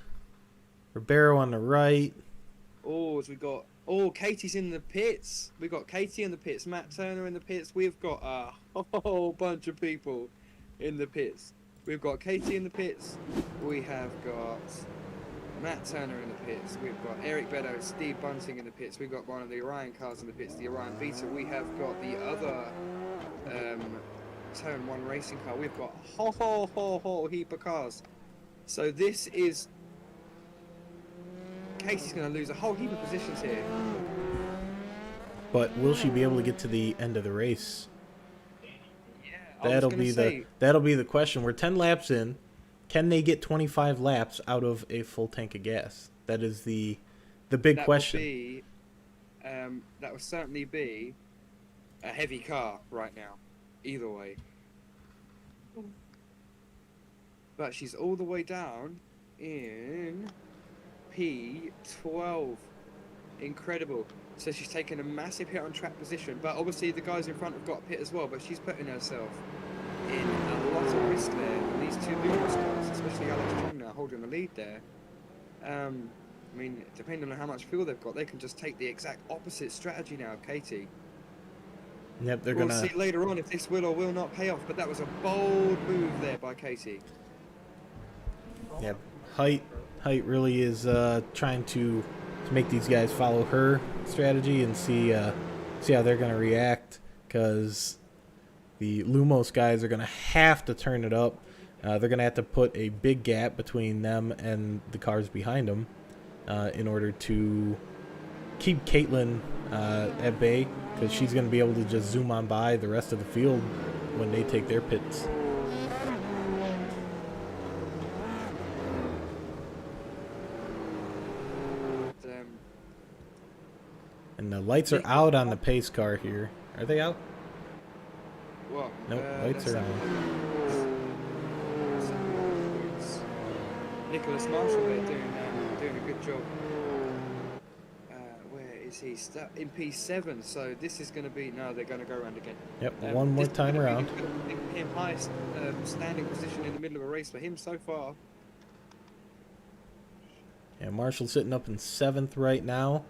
Ribeiro on the right. Oh, as we got... Oh, Katie's in the pits. We got Katie in the pits, Matt Turner in the pits. We've got a whole bunch of people in the pits. We've got Katie in the pits. We have got Matt Turner in the pits. We've got Eric Beddoes, Steve Bunting in the pits. We've got one of the Orion cars in the pits, the Orion Beta. We have got the other Turn 1 racing car. We've got a whole heap of cars. So this is... Casey's going to lose a whole heap of positions here. But will she be able to get to the end of the race? Yeah, That'll be the question. We're 10 laps in. Can they get 25 laps out of a full tank of gas? That is the big question. That would certainly be a heavy car right now. Either way. But she's all the way down in P12. Incredible. So she's taken a massive hit on track position, but obviously the guys in front have got a pit as well, but she's putting herself in a lot of risk there. And these two Lucas cars, especially Alex Chung now holding the lead there. I mean, depending on how much fuel they've got, they can just take the exact opposite strategy now, Katie. Yep, We'll see later on if this will or will not pay off, but that was a bold move there by Katie. Yeah, height really is trying to make these guys follow her strategy and see how they're going to react, because the Lumos guys are going to have to turn it up. They're going to have to put a big gap between them and the cars behind them in order to keep Caitlin at bay, because she's going to be able to just zoom on by the rest of the field when they take their pits. And the lights are out on the pace car here. Are they out? What? Nope, lights are on. Nicholas Marshall there doing a good job. Where is he? In P7, so this is going to be... No, they're going to go around again. Yep, one more time around. Him highest standing position in the middle of a race for him so far. Yeah, Marshall's sitting up in 7th right now.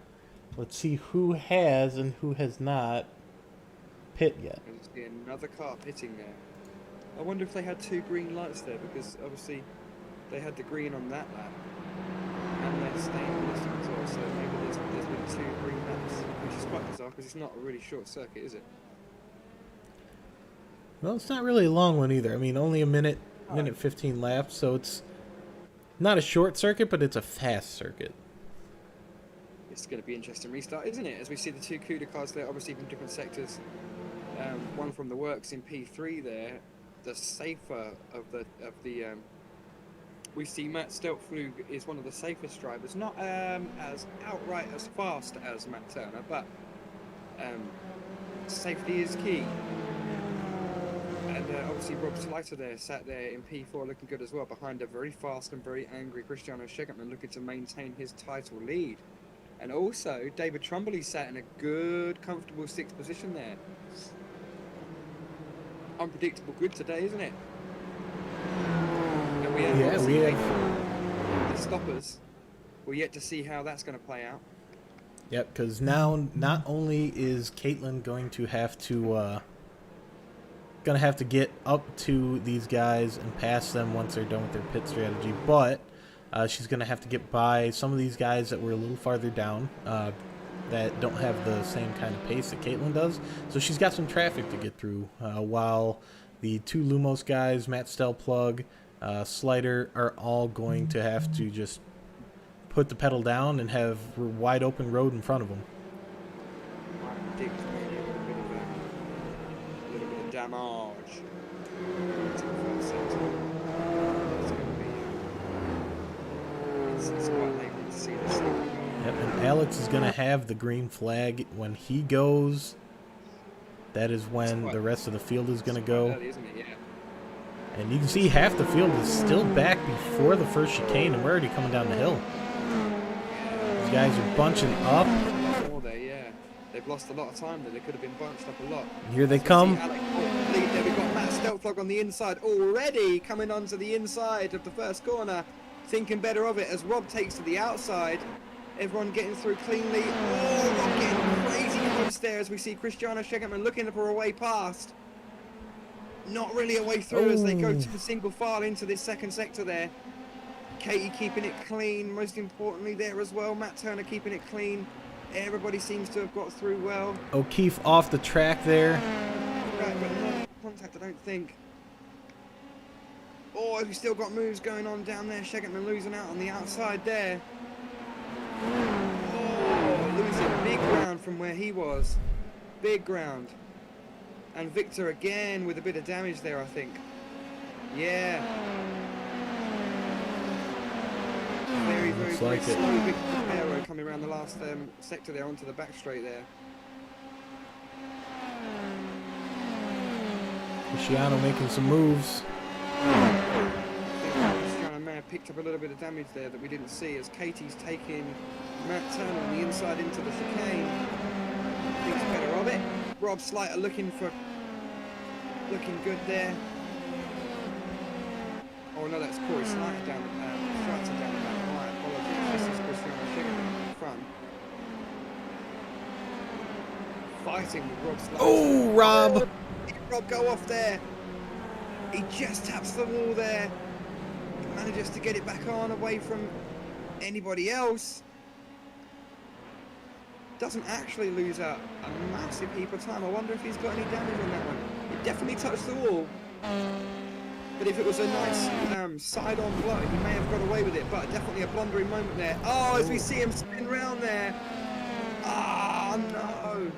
Let's see who has and who has not pit yet. There's another car pitting there. I wonder if they had two green lights there, because obviously they had the green on that lap. And they're staying on this one as well, so maybe there's been two green laps, which is quite bizarre because it's not a really short circuit, is it? Well, it's not really a long one either. I mean, only a minute 15 laps, so it's not a short circuit, but it's a fast circuit. It's going to be an interesting restart, isn't it? As we see the two CUDA cars there, obviously from different sectors. One from the works in P3 there, the safer of the we see Matt Steltflug is one of the safest drivers, not as outright as fast as Matt Turner, but safety is key. And obviously Rob Slater there sat there in P4 looking good as well, behind a very fast and very angry Cristiano Schegertman looking to maintain his title lead. And also, David Trumbull sat in a good, comfortable 6th position there. Unpredictable good today, isn't it? And we have the stoppers. We're yet to see how that's going to play out. Yep, because now not only is Caitlin going to have to get up to these guys and pass them once they're done with their pit strategy, but she's going to have to get by some of these guys that were a little farther down that don't have the same kind of pace that Caitlin does. So she's got some traffic to get through while the two Lumos guys, Matt Stelplug, Slider, are all going to have to just put the pedal down and have wide open road in front of them. I predict maybe a little bit of damage to the first sector. It's quite late to see this. Yep, and Alex is going to have the green flag when he goes. That is when the rest of the field is going to go. Early, isn't it? Yeah. And you can see half the field is still back before the first chicane, and we're already coming down the hill. These guys are bunching up. They've lost a lot of time there. They could have been bunched up a lot. Here they come. There we've got Matt Stelplug on the inside already, coming onto the inside of the first corner. Thinking better of it as Rob takes to the outside. Everyone getting through cleanly. Oh, Rob getting crazy close there as we see Cristiano Schegertman looking for a way past. Not really a way through as they go to the single file into this second sector there. Katie keeping it clean, most importantly there as well. Matt Turner keeping it clean. Everybody seems to have got through well. O'Keefe off the track there. Right, but no contact, I don't think. Oh, we've still got moves going on down there. Shegetman losing out on the outside there. Oh, losing big ground from where he was. Big ground. And Victor again with a bit of damage there, I think. Yeah. Very, very, Looks very like it. slow Victor Aero coming around the last sector there onto the back straight there. Cristiano making some moves. I think Cristiano may have picked up a little bit of damage there that we didn't see as Katie's taking Matt Turner on the inside into the chicane. Thinks better of it. Rob Slater looking good there. Oh no, that's Corey Slater down the back. My apologies. This is Cristiano Shegetman in front. Fighting with Rob Slater. Oh, Rob! Rob go off there. He just taps the wall there. Manages to get it back on away from anybody else. Doesn't actually lose out a massive heap of time. I wonder if he's got any damage on that one. It definitely touched the wall. But if it was a nice side-on blow, he may have got away with it. But definitely a blundering moment there. Oh, as we see him spin round there. Ah, no.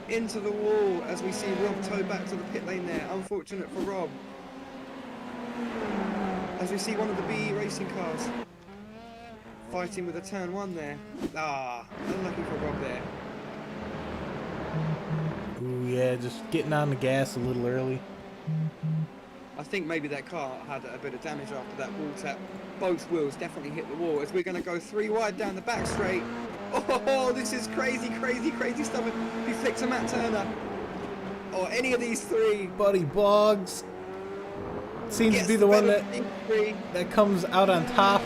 Into the wall as we see Rob tow back to the pit lane there. Unfortunate for Rob. As we see one of the BE racing cars fighting with a turn one there. Ah, unlucky for Rob there. Ooh, yeah, just getting on the gas a little early. I think maybe that car had a bit of damage after that wall tap. Both wheels definitely hit the wall as we're going to go 3 wide down the back straight. Oh, this is crazy, crazy, crazy stuff. If he flicks a Matt Turner or any of these 3. Buddy Boggs seems to be the one that comes out on top.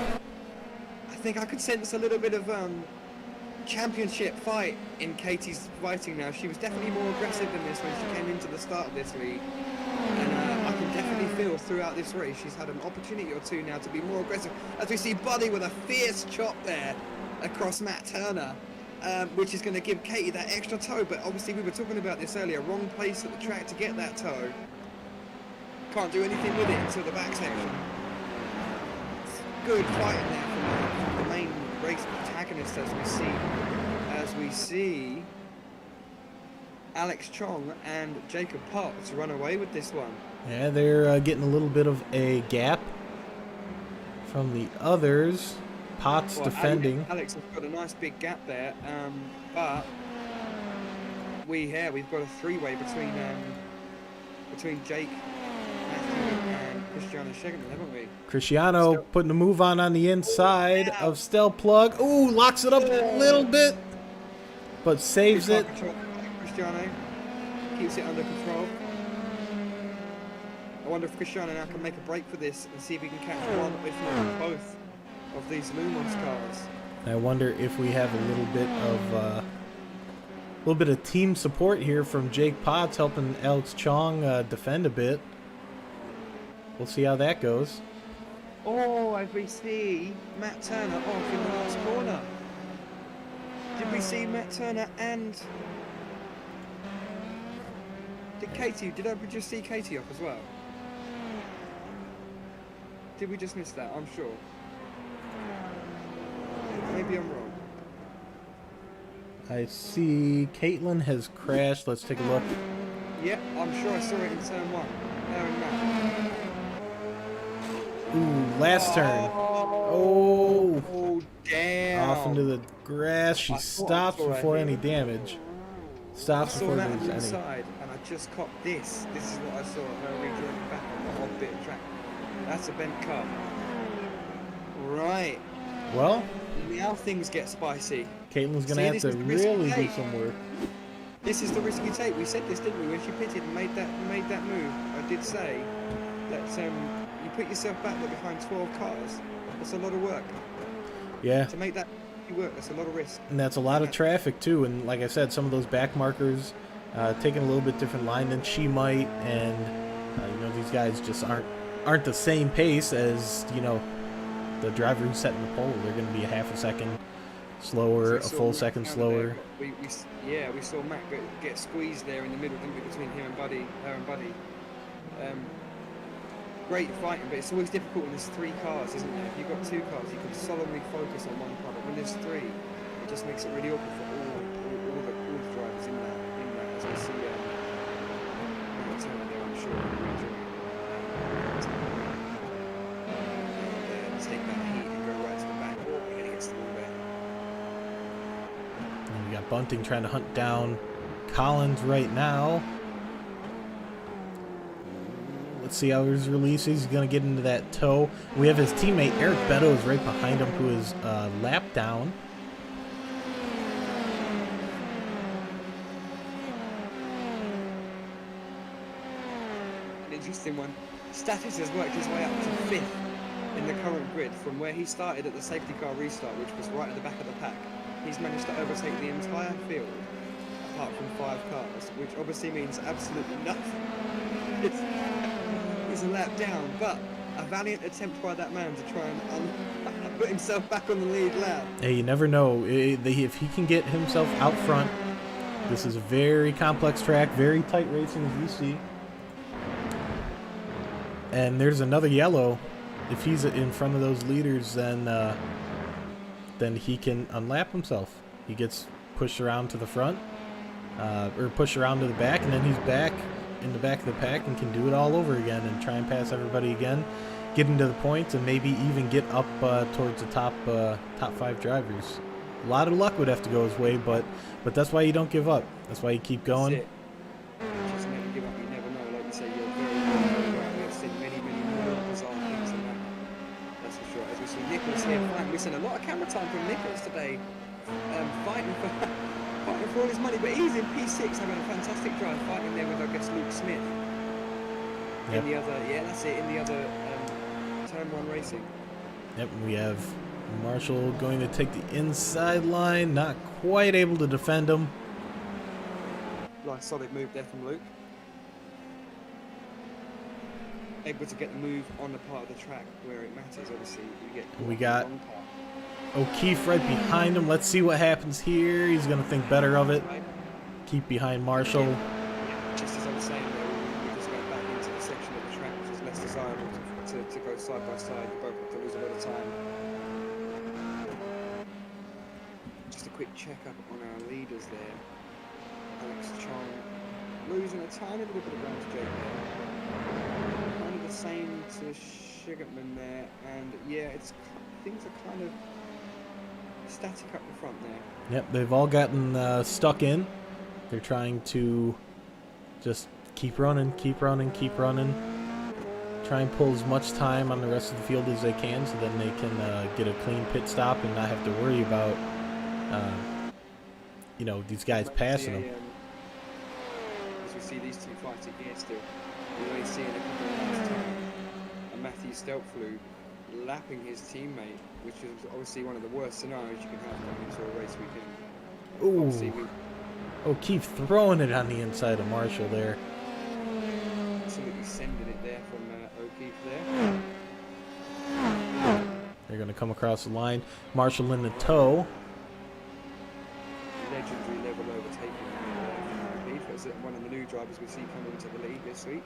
I think I could sense a little bit of championship fight in Katie's fighting now. She was definitely more aggressive than this when she came into the start of this league. And I can definitely feel throughout this race she's had an opportunity or two now to be more aggressive. As we see Buddy with a fierce chop there across Matt Turner, which is going to give Katie that extra toe. But obviously we were talking about this earlier, wrong place at the track to get that toe. Can't do anything with it until the back section. Good fighting there from the main race protagonist as we see Alex Chong and Jacob Potts run away with this one. Yeah, they're getting a little bit of a gap from the others. Potts defending. Alex has got a nice big gap there, but we've got a 3-way between Jake, Matthew, and Cristiano Shegetman, haven't we? Cristiano putting a move on the inside of Stel Plug. Ooh, locks it up a little bit, but saves it. Cristiano keeps it under control. I wonder if Cristiano now can make a break for this and see if he can catch one, if not both, of these Lumos cars. I wonder if we have a little bit of team support here from Jake Potts helping Alex Chong defend a bit. We'll see how that goes. Oh, as we see Matt Turner off in the last corner. Did we see Matt Turner and did I just see Katie off as well? Did we just miss that? I'm sure. Maybe I'm wrong. I see Caitlin has crashed. Let's take a look. Yep, I'm sure I saw it in turn 1. There and Matt. Ooh, last turn. Oh, damn. off into the grass. She stops before any damage. Stops before there's any. Inside, and I just copped this. This is what I saw of her rejoining back on the odd bit of track. That's a bent car. Right. Well, now things get spicy. Caitlin's going to have to really do some work. This is the risk you take. We said this, didn't we, when she pitted and made that move. I did say that you put yourself back there behind 12 cars. That's a lot of work. Yeah. To make that work, that's a lot of risk. And that's a lot of traffic too. And like I said, some of those back markers taking a little bit different line than she might, and these guys just aren't the same pace as the driver who's setting the pole, they're going to be a half a second slower, a So we saw full Matt second down slower. there, we saw Matt get squeezed there in the middle, didn't we, between her and Buddy. Great fighting, but it's always difficult when there's three cars, isn't it? If you've got two cars, you can solemnly focus on one car, but when there's three, it just makes it really awkward for all the drivers in that. As we see, Matt Turner there, I'm sure, will enjoy take that heat and go right to the back. Oh, we're going to get the wall there. And we got Bunting trying to hunt down Collins right now. Let's see how his release is. He's going to get into that toe. We have his teammate Eric Beto is right behind him, who is lapped down. An interesting one. Status has worked his way up to 5th in the current grid from where he started at the safety car restart, which was right at the back of the pack. He's managed to overtake the entire field apart from 5 cars, which obviously means absolutely nothing. He's a lap down, but a valiant attempt by that man to try and put himself back on the lead lap. Hey, you never know. If he can get himself out front, this is a very complex track, very tight racing as you see. And there's another yellow. If he's in front of those leaders, then he can unlap himself. He gets pushed around to the front, or pushed around to the back, and then he's back in the back of the pack and can do it all over again and try and pass everybody again, get into the points, and maybe even get up towards the top 5 drivers. A lot of luck would have to go his way, but that's why you don't give up. That's why you keep going. That's it. Just never give up. You never know. Like you say, you're very right. We have seen many more bizarre things than that. That's for sure. As we see Nicholas here fighting, we've seen a lot of camera time from Nicholas today, fighting for all his money. But he's in P6 having a fantastic drive, fighting there with, I guess, Luke Smith. Yep. In the other, yeah, that's it. In the other turn 1 racing. Yep, we have Marshall going to take the inside line, not quite able to defend him. Nice solid move there from Luke. Able to get the move on the part of the track where it matters. Obviously, we got O'Keefe right behind him. Let's see what happens here. He's going to think better of it. Keep behind Marshall. Yeah, just as I was saying there, we just went back into the section of the track which is less desirable to go side by side. You both have to lose a lot of time. Just a quick check up on our leaders there. Alex Chong losing a tiny little bit of ground to Jake there. Kind of the same to Sugarman there, and yeah, things are kind of static up the front there. Yep, they've all gotten stuck in. They're trying to just keep running. Try and pull as much time on the rest of the field as they can, so then they can get a clean pit stop and not have to worry about these guys passing them. As we see these two fighting here still, we're really seeing a couple of last time. And Matthew Steltflew lapping his teammate, which is obviously one of the worst scenarios you can have going into a race weekend. Ooh. O'Keefe throwing it on the inside of Marshall there. Absolutely sending it there from O'Keefe there. They're going to come across the line. Marshall in the toe. Legendary level overtaking from O'Keefe as one of the new drivers we see coming into the league this week.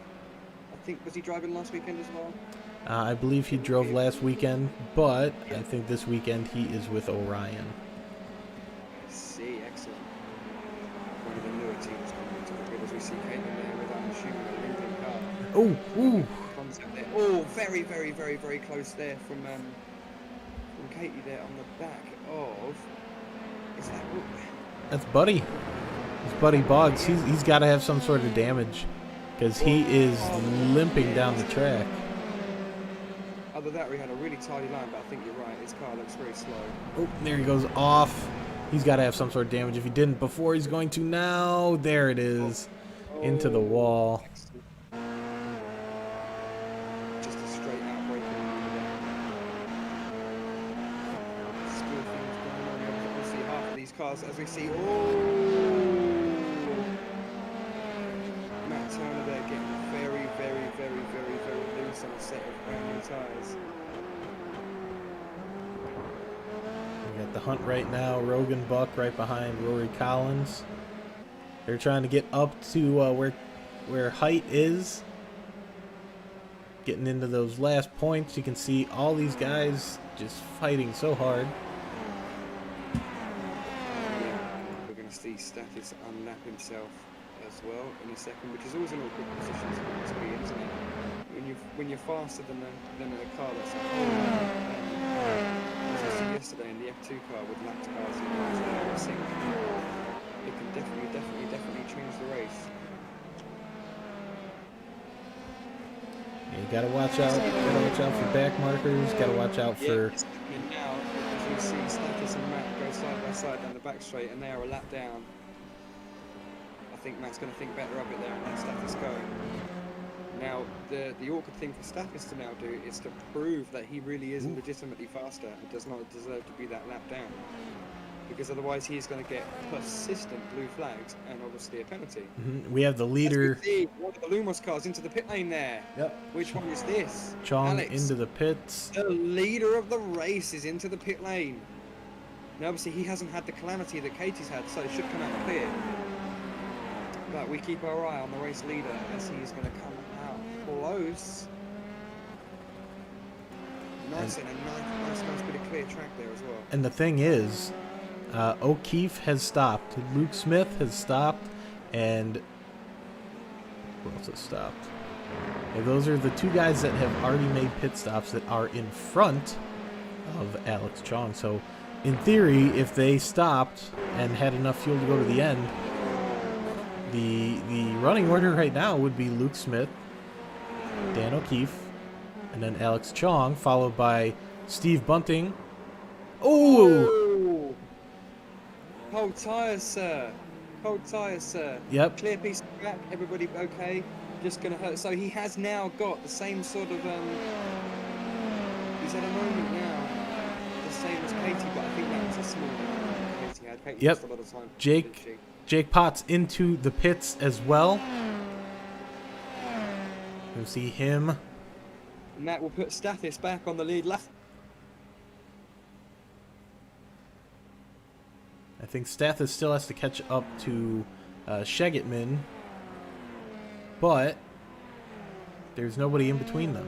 I think, was he driving last weekend as well? I believe he drove last weekend, but I think this weekend he is with Orion. I see, excellent. One of the newer teams coming into the grid as we see Caitlin there with, I'm assuming, a Lincoln car. Ooh. Concept there. Oh, very close there from Katie there on the back of. Is that? That's Buddy. It's Buddy Boggs. He's got to have some sort of damage because he is limping down the track. Other than that, we had a really tidy line, but I think you're right. His car looks very slow. Oh, there he goes off. He's got to have some sort of damage. If he didn't before, he's going to now. There it is. Into the wall. Excellent. Just a straight out break. Still things going on. We see half of these cars as we see. Matt Turner there getting very loose on a set of brand new tyres. at the hunt right now. Rogan Buck right behind Rory Collins. They're trying to get up to where height is. Getting into those last points. You can see all these guys just fighting so hard. We're going to see Stathis unlap himself as well in a second, which is always an awkward position to be in, isn't it? When you're faster than a car that's a whole as I said yesterday in the F2 car with lapped cars in sync, it can definitely change the race. Yeah, you gotta watch out. Gotta watch out for back markers. Gotta watch out for. And now, as you see, Stathis and Matt go side by side down the back straight, and they are a lap down. I think Matt's going to think better of it there and let Stathis go. Now, the awkward thing for Stathis to now do is to prove that he really is legitimately faster and does not deserve to be that lap down. Because otherwise he is going to get persistent blue flags and obviously a penalty. We have the leader. As we see, one of the Lumos cars into the pit lane there. Yep. Which one is this? Chong Alex, into the pits. the leader of the race is into the pit lane. Now obviously he hasn't had the calamity that Katie's had, so it should come out clear. But we keep our eye on the race leader as he's going to come out close. Nice and a nice bit of clear track there as well. And the thing is, O'Keefe has stopped. Luke Smith has stopped, and who else has stopped? Yeah, those are the two guys that have already made pit stops that are in front of Alex Chong. So, in theory, if they stopped and had enough fuel to go to the end, the running order right now would be Luke Smith, Dan O'Keefe, and then Alex Chong, followed by Steve Bunting. Oh! Hold tires, sir. Hold tires, sir. Yep. Clear piece of track. Everybody okay? Just gonna hurt. So he has now got the same sort of he's at a moment now the same as Katie, but I think that was a small one. Katie had. Katie lost a lot of time. Jake Potts into the pits as well. You'll see him. And that will put Stathis back on the lead lap. I think Stathis still has to catch up to Shegetman, but there's nobody in between them.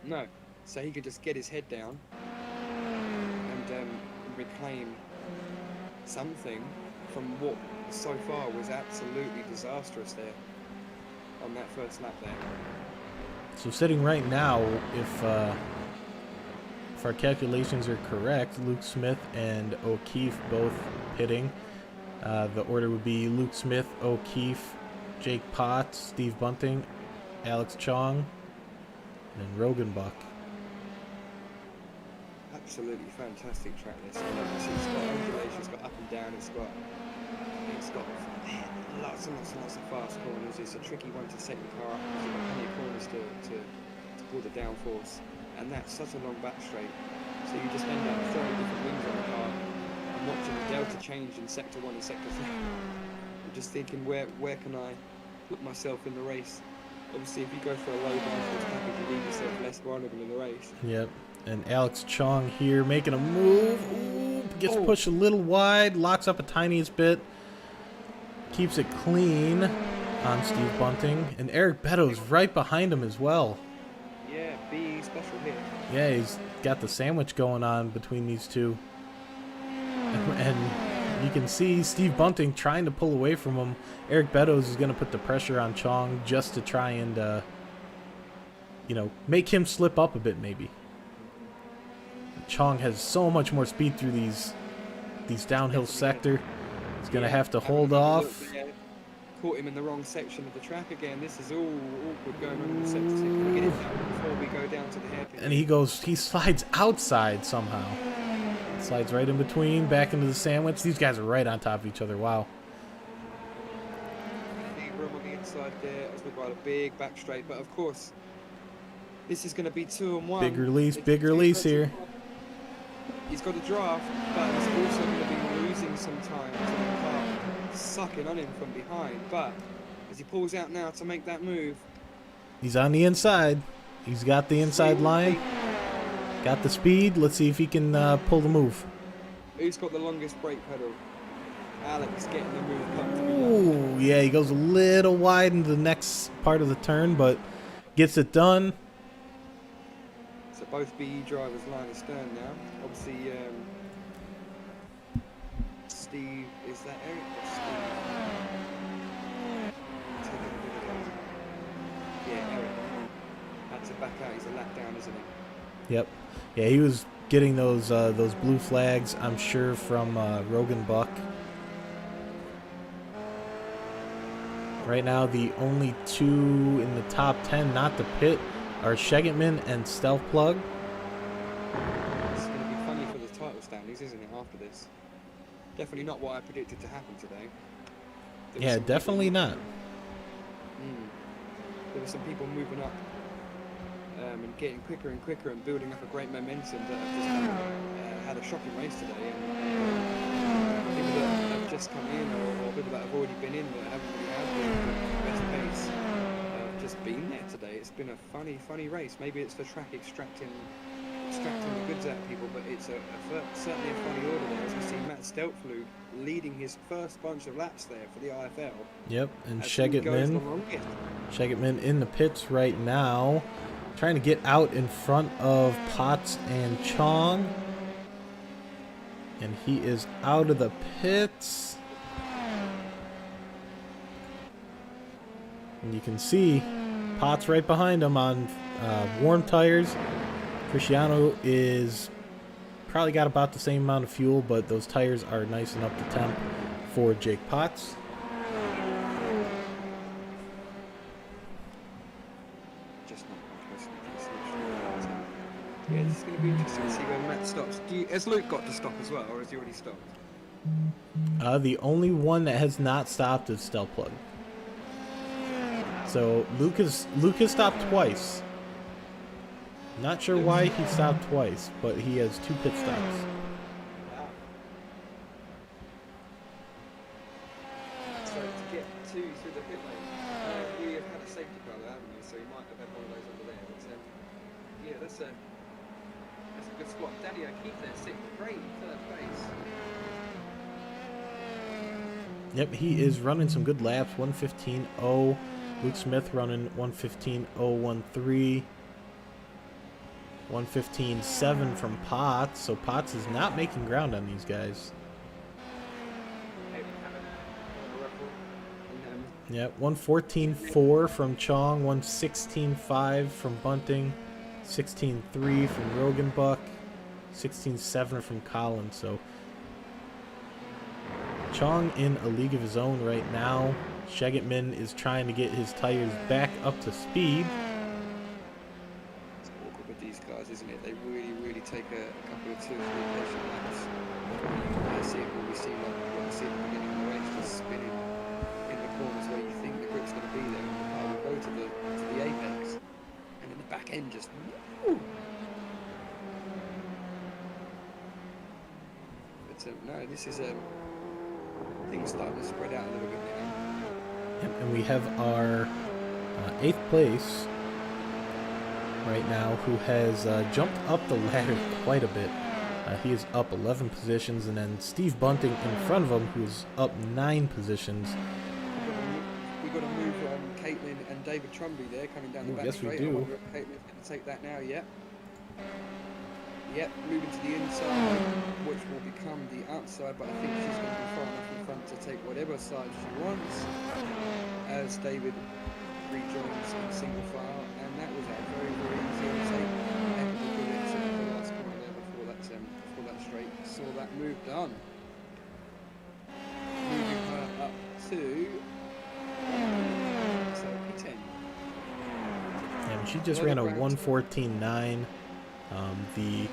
No, so he could just get his head down and reclaim something from what so far was absolutely disastrous there on that first lap there. So sitting right now, if our calculations are correct, Luke Smith and O'Keefe both pitting. The order would be Luke Smith, O'Keefe, Jake Potts, Steve Bunting, Alex Chong, and Rogan Buck. Absolutely fantastic track this. It's got undulation, it's got up and down, it's got lots and lots of fast corners. It's a tricky one to set your car up because you've got plenty of corners to pull the downforce. And that's such a long back straight, so you just end up throwing different wings on the car and watching the delta change in sector 1 and sector 3. You're just thinking, where can I put myself in the race? Obviously, if you go for a low downforce package, you leave yourself less vulnerable in the race. Yep. And Alex Chong here making a move. Ooh, gets pushed a little wide, locks up a tiniest bit, keeps it clean on Steve Bunting, and Eric Beddoes right behind him as well. Yeah, big special hit. Yeah, he's got the sandwich going on between these two. And you can see Steve Bunting trying to pull away from him. Eric Beddoes is going to put the pressure on Chong just to try and, make him slip up a bit maybe. Chong has so much more speed through these downhill sector. He's going to have to hold off. Caught him in the wrong section of the track again. This is all awkward going on in the sector 6. Can we get it down before we go down to the hairpin? And he slides outside somehow. Slides right in between, back into the sandwich. These guys are right on top of each other. Wow. Big room on the inside there as we've got a big back straight. But of course, this is going to be 2 and 1. Big release here. He's got a draft, but he's also going to be losing some time to the car sucking on him from behind. But as he pulls out now to make that move, he's on the inside. He's got the inside line, got the speed. Let's see if he can pull the move. Who's got the longest brake pedal? Alex getting the move comfortably. Ooh, yeah, he goes a little wide into the next part of the turn, but gets it done. So both BE drivers line astern now. Obviously, Steve, is that Eric or Steve? Yeah, Eric. Had to back out. He's a lap down, isn't he? Yep. Yeah, he was getting those blue flags, I'm sure, from Rogan Buck. Right now, the only two in the top 10 not to pit are Shegetman and Stealth Plug. It's going to be funny for the title standings, isn't it, after this? Definitely not what I predicted to happen today. Yeah, definitely not. There were some people moving up and getting quicker and quicker and building up a great momentum that have just had a shocking race today. And people that have just come in or people that have already been in that haven't really had the best pace have just been there today. It's been a funny race. Maybe it's the track extracting the goods out of people, but it's certainly a funny order there, as we see Matt Steltflug leading his first bunch of laps there for the IFL. Yep, and Shegetman in the pits right now, trying to get out in front of Potts and Chong. And he is out of the pits. And you can see Potts right behind him on warm tires. Cristiano is probably got about the same amount of fuel, but those tires are nice and up to temp for Jake Potts. Just not yeah, this is going to be interesting to see when Matt stops. Has Luke got to stop as well, or has he already stopped? The only one that has not stopped is Stealth Plug. So Luke has stopped twice. Not sure why he stopped twice, but he has 2 pit stops. Wow. So to get 2 through the pit lane, we have had a safety car there, haven't we? So you might have had one of those over there. But yeah, that's a good spot. Danny O'Keefe there, 6th, great 3rd place. Yep, he is running some good laps. 1:15.0. Luke Smith running 1:15.013. 1:15.7 from Potts, so Potts is not making ground on these guys. Yep, 1:14.4 from Chong, 1:16.5 from Bunting, 16.3 from Rogan Buck, 16.7 from Collins. So Chong in a league of his own right now. Shegetman is trying to get his tires back up to speed. These guys, isn't it? They really take a couple of 2 or 3 patient laps. See it when we see what we see at the beginning of the race, just spinning in the corners where you think the grip's going to be there, and the car will go to the apex, and then the back end just. Woo! But no, this is things starting to spread out a little bit now. And we have our 8th place right now, who has jumped up the ladder quite a bit. He is up 11 positions, and then Steve Bunting in front of him, who's up 9 positions. We've got to move Caitlin and David Trumbly there coming down the back yes, straight. we do. I wonder if Caitlin's going to take that now. Yep, moving to the inside, which will become the outside, but I think she's going to be far enough in front to take whatever side she wants, as David rejoins in single file, and that was a very easy overtake. Heck of a good exit for the last corner there before that straight. Saw that move done. Moving her up to so P10. And she just ran a 1:14.9. The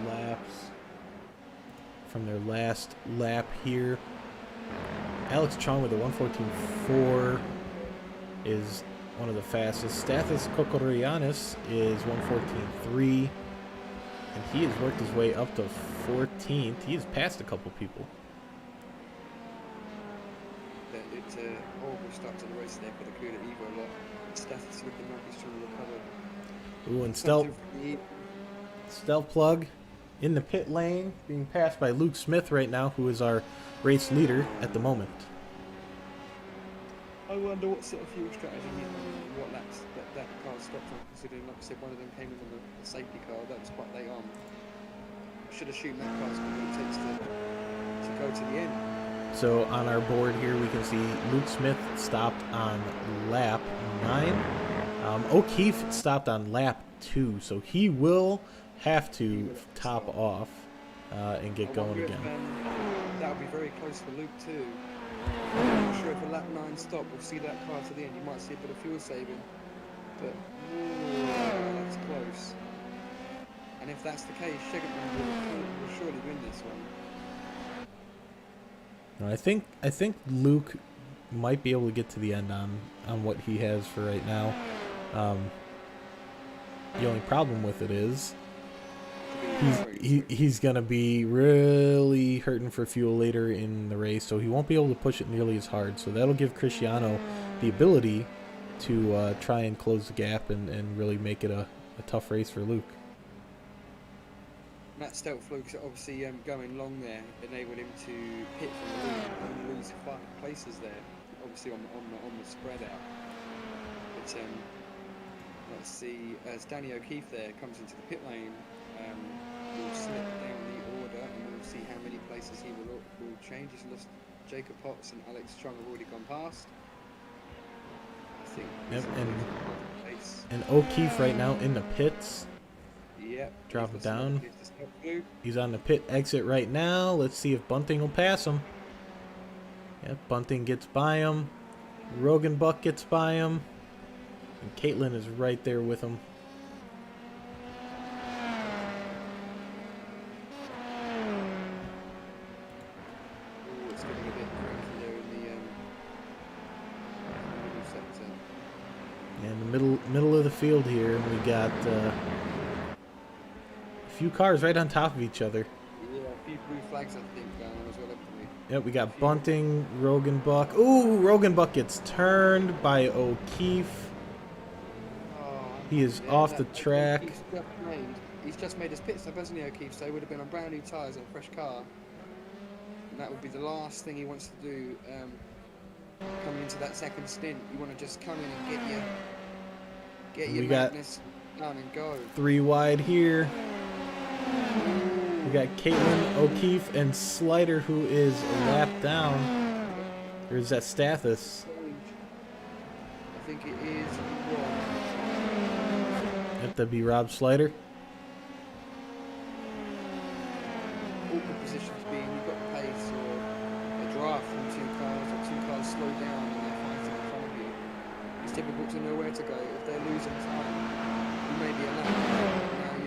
laps from their last lap here. Alex Chong with a 1:14.4 is one of the fastest. Stathis Kokorianis is 1:14.3, and he has worked his way up to 14th. He has passed a couple people. It's a horrible start to the race there for the crew at Evo lot. Stathis looking like he's trying to recover. Ooh, and Stealth Plug in the pit lane, being passed by Luke Smith right now, who is our race leader at the moment. I wonder what sort of fuel strategy what that car stopped on, considering, like I said, one of them came in on the safety car. That was quite late on. I should assume that car's going to take to go to the end. So on our board here, we can see Luke Smith stopped on lap 9. O'Keefe stopped on lap 2, so he will have to top off and get going again. That would be very close for Luke too. I'm not sure if a lap 9 stop will see that car to the end. You might see a bit of fuel saving, but that's close. And if that's the case, Shegerman will surely win this one. I think Luke might be able to get to the end on what he has for right now. The only problem with it is he's gonna be really hurting for fuel later in the race, so he won't be able to push it nearly as hard. So that'll give Cristiano the ability to try and close the gap and really make it a tough race for Luke. Matt Steltflug's obviously going long there, enabled him to pit from the lead and lose 5 places there, obviously on the spread out. But let's see, as Danny O'Keefe there comes into the pit lane, we'll slip down the order and we'll see how many places he will change. He's lost Jacob Potts and Alex Strong have already gone past. I think. Yep, and O'Keefe right now in the pits. Yep. Drop it down. He's on the pit exit right now. Let's see if Bunting will pass him. Yep, Bunting gets by him. Rogan Buck gets by him. And Caitlin is right there with him. It's getting a bit cranky there in the middle sector. Yeah, in the middle of the field here, and we got a few cars right on top of each other. Yeah, a few blue flags I think going on as well, haven't we? Yep, we got Bunting, Rogan Buck. Ooh, Rogan Buck gets turned by O'Keefe. He is off the track. He's just made his pit stop, hasn't he, O'Keefe? So he would have been on brand new tyres and a fresh car. And that would be the last thing he wants to do coming into that second stint. You want to just come in and get your madness done and go. 3 wide here. We got Caitlin, O'Keefe, and Slider, who is a lap down. Or is that Stathis? I think it is Rob. That'd be Rob Slider. Awkward positions being you've got the pace or a draft from 2 cars or 2 cars slow down and they're fighting in front of you. It's difficult to know where to go. If they're losing time, you may be a lap down. Now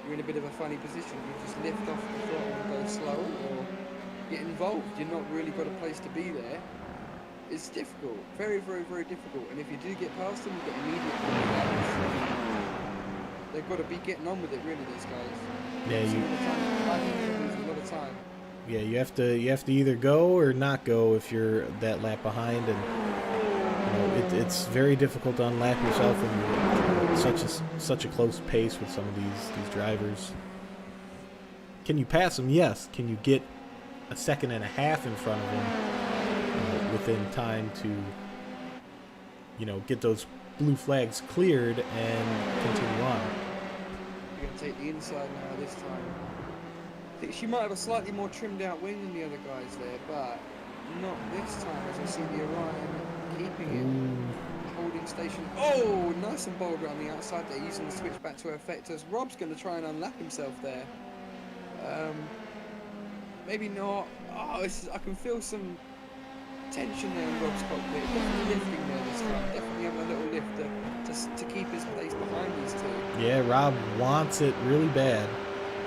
you're in a bit of a funny position. You just lift off the throttle and go slow or get involved. You're not really got a place to be there. It's difficult, very, very, very difficult. And if you do get past them, you get immediate flags. They've got to be getting on with it, really. These guys. Yeah, you lose a lot of time. Yeah, you have to either go or not go if you're that lap behind, and it's very difficult to unlap yourself in such a close pace with some of these drivers. Can you pass them? Yes. Can you get a second and a half in front of them? Within time to, get those blue flags cleared and continue on. You're going to take the inside now this time. I think she might have a slightly more trimmed out wing than the other guys there, but not this time as I see the Orion keeping it. Holding station. Oh, nice and bold around the outside there, using the switch back to effect as Rob's going to try and unlap himself there. Maybe not. Oh, I can feel some tension there in Rob's cockpit. Definitely lifting there this time. Definitely having a little lift to keep his place behind these two. Yeah, Rob wants it really bad.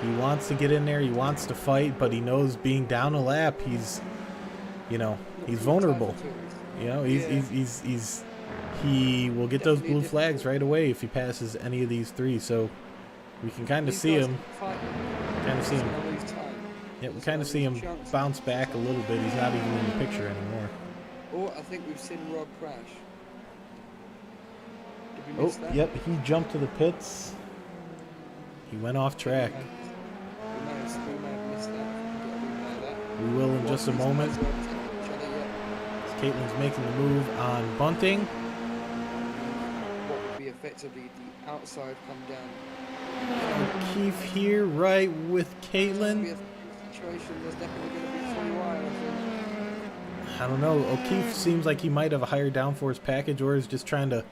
He wants to get in there. He wants to fight, but he knows being down a lap, he's vulnerable. He will get those blue flags right away if he passes any of these 3. So we can kind of see him. Yeah, we kind of see him bounce back a little bit. He's not even in the picture anymore. Oh, I think we've seen Rob crash. Did we miss that? Yep, he jumped to the pits. He went off track. We may have missed that. We can get a replay of that. We will in just a moment. These guys are overtaking each other, yeah. Caitlin's making the move on bunting. What would be effectively the outside come down. O'Keefe here, right with Caitlin. Be a situation. There's definitely going to be 3 wide, I think. I don't know. O'Keefe seems like he might have a higher downforce package, or is just trying to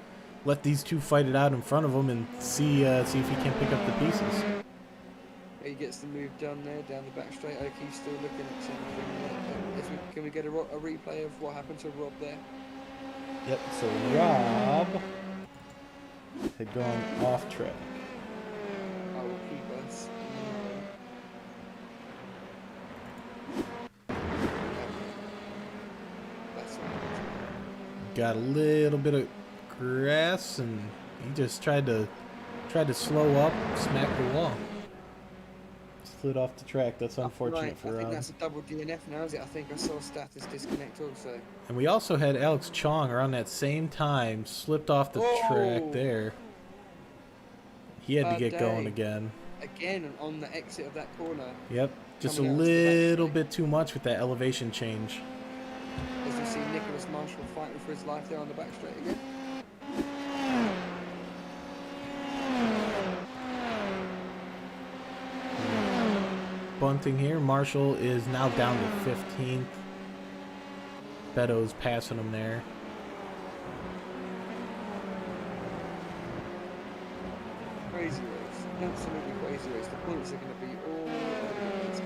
let these two fight it out in front of him and see if he can pick up the pieces. He gets the move done there, down the back straight. O'Keefe's still looking at something. Can we get a replay of what happened to Rob there? Yep, so Rob had gone off track. I will keep us. That's right. Got a little bit of grass, and he just tried to slow up, smack the wall. Slid off the track. That's unfortunate for I think Rob. that's a double DNF now, is it? I think I saw status disconnect also. And we also had Alex Chong around that same time, slipped off the track there. He had to get going again. Again, on the exit of that corner. Yep, just a Coming out to the little back. bit too much with that elevation change. As you see Nicholas Marshall fighting for his life there on the back straight again. Bunting here. Marshall is now down to 15th. Beto's passing him there. Crazy race. Absolutely crazy race. The points are going to be all over the place at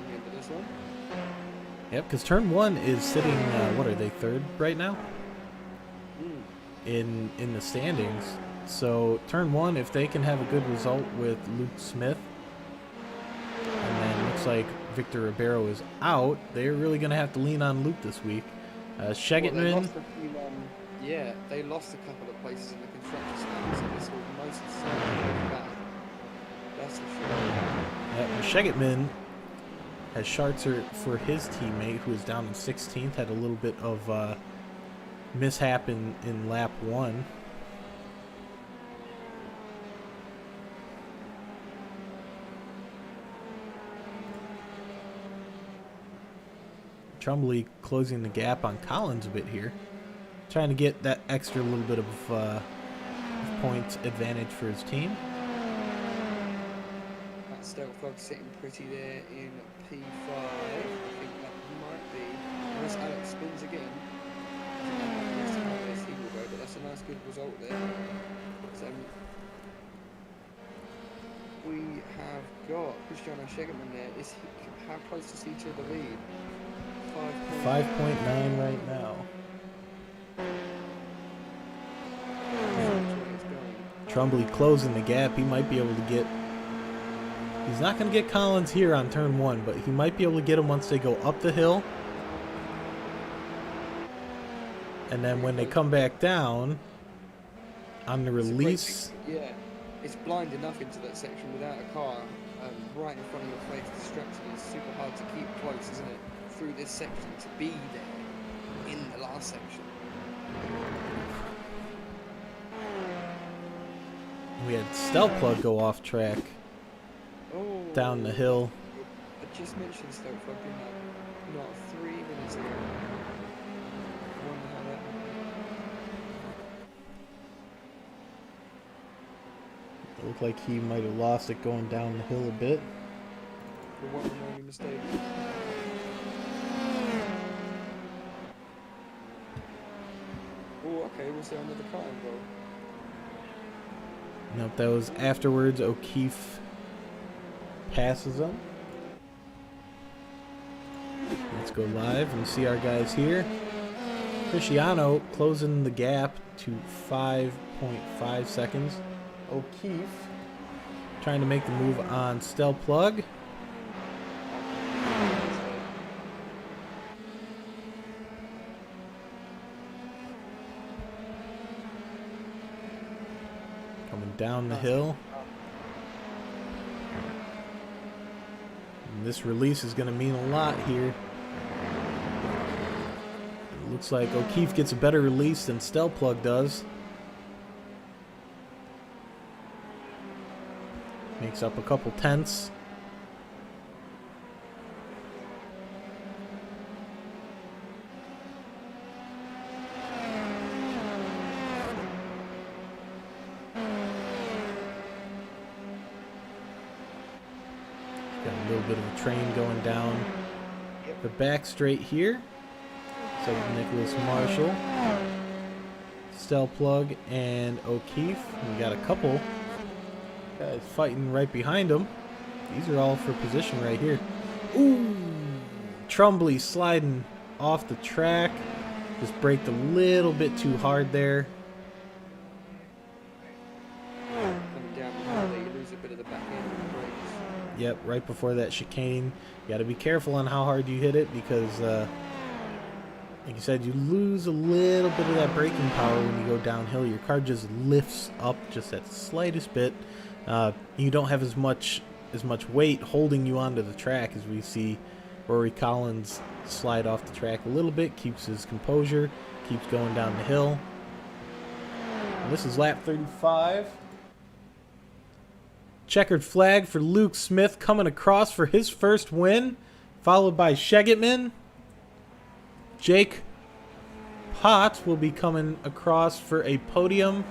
the end of this one. Yep, because turn 1 is sitting, what are they, 3rd right now? In the standings. So turn 1, if they can have a good result with Luke Smith, and then looks like Victor Ribeiro is out, they're really going to have to lean on Luke this week. Shegetman. They lost a couple of places in the construction standings, so this will most certainly be bad. That's for sure. Yeah, Shegetman has Schartzer for his teammate, who is down in 16th, had a little bit of mishap in lap 1. Trumbull closing the gap on Collins a bit here. Trying to get that extra little bit of points advantage for his team. That Stealth Frog sitting pretty there in P5. I think that might be. Unless Alex spins again. He will go, but that's a nice good result there. So, we have got Cristiano Shegetman there. How close is he to the lead? 5.9 right now. Trumbull closing the gap. He might be able to get... He's not going to get Collins here on turn 1, but he might be able to get him once they go up the hill. And then when they come back down, on the release... Yeah, it's blind enough into that section without a car right in front of your face, distracting. It's super hard to keep close, isn't it? Through this section to be there in the last section. We had Stealth Plug go off track down the hill. I just mentioned Stealth Plug, didn't I? Not 3 minutes ago. I wonder how that It looked like he might have lost it going down the hill a bit. for one remaining mistake. Oh, okay, was there another car involved? Nope, that was afterwards. O'Keefe passes him. Let's go live and see our guys here. Cristiano closing the gap to 5.5 seconds. O'Keefe trying to make the move on Stel Plug. Coming down the hill. And this release is going to mean a lot here. It looks like O'Keefe gets a better release than Stel Plug does. Makes up a couple tenths. Got a little bit of a train going down the back straight here. So Nicholas Marshall, Plug, and O'Keefe. We got a couple guys fighting right behind him. These are all for position right here. Ooh! Trumbley sliding off the track. Just braked a little bit too hard there. Coming down the hill there, you lose a bit of the back end of the brakes. Yep, right before that chicane. You got to be careful on how hard you hit it because, like you said, you lose a little bit of that braking power when you go downhill. Your car just lifts up just that slightest bit. You don't have as much weight holding you onto the track as we see Rory Collins slide off the track a little bit, keeps his composure, keeps going down the hill. And this is lap 35. Checkered flag for Luke Smith coming across for his first win, followed by Shegetman. Jake Potts will be coming across for a podium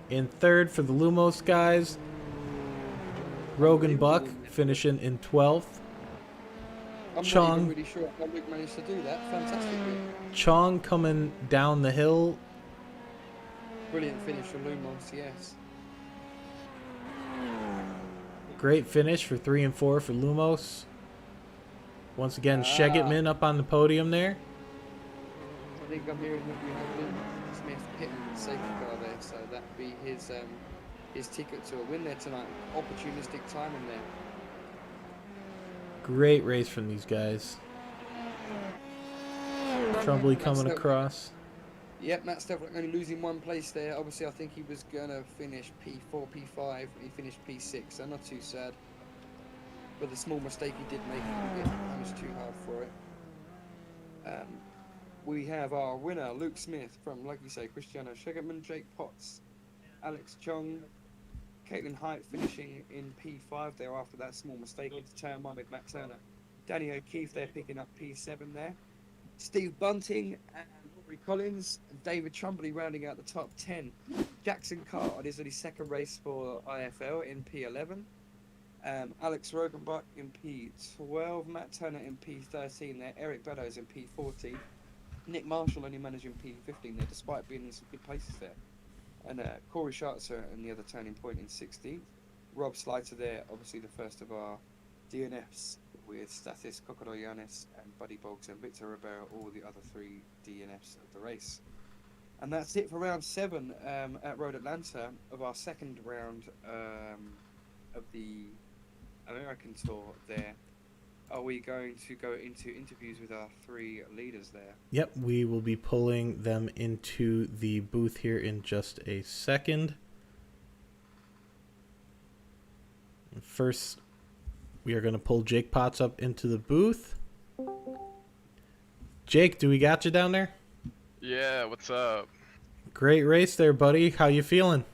in third for the Lumos guys. Rogan Buck finishing in 12th. I'm Chong. not even really sure how Luke managed to do that. Fantastically. Chong coming down the hill. Brilliant finish for Lumos, yes. Great finish for 3 and 4 for Lumos. Once again, Shegetman up on the podium there. I think I'm hearing that we have Luke Smith hitting the safety car there, so that'd be his ticket to a win there tonight. Opportunistic timing there. Great race from these guys. Trumbley coming across. Yep, Matt Steffler only losing one place there. Obviously, I think he was going to finish P4, P5. He finished P6, so not too sad. But the small mistake he did make, he didn't get punished too hard for it. We have our winner, Luke Smith, from, like you say, Cristiano Shegetman, Jake Potts, Alex Chong, Caitlin Height finishing in P5 there after that small mistake into turn 1 with Matt Turner. Danny O'Keefe there picking up P7 there. Steve Bunting and Rory Collins and David Trumbley rounding out the top 10. Jackson Carter is in his second race for IFL in P11. Alex Rogenbach in P12. Matt Turner in P13 there. Eric Beddoes in P14. Nick Marshall only managing P15 there despite being in some good places there. And Corey Schartzer in the other turning point in 16th. Rob Slater there, obviously the first of our DNFs with Stathis Kokoroyanis and Buddy Boggs and Victor Ribeiro, all the other 3 DNFs of the race. And that's it for round 7 at Road Atlanta of our second round of the American Tour there. Are we going to go into interviews with our 3 leaders there? Yep, we will be pulling them into the booth here in just a second. First, we are going to pull Jake Potts up into the booth. Jake, do we got you down there? Yeah, what's up? Great race there, buddy. How you feeling?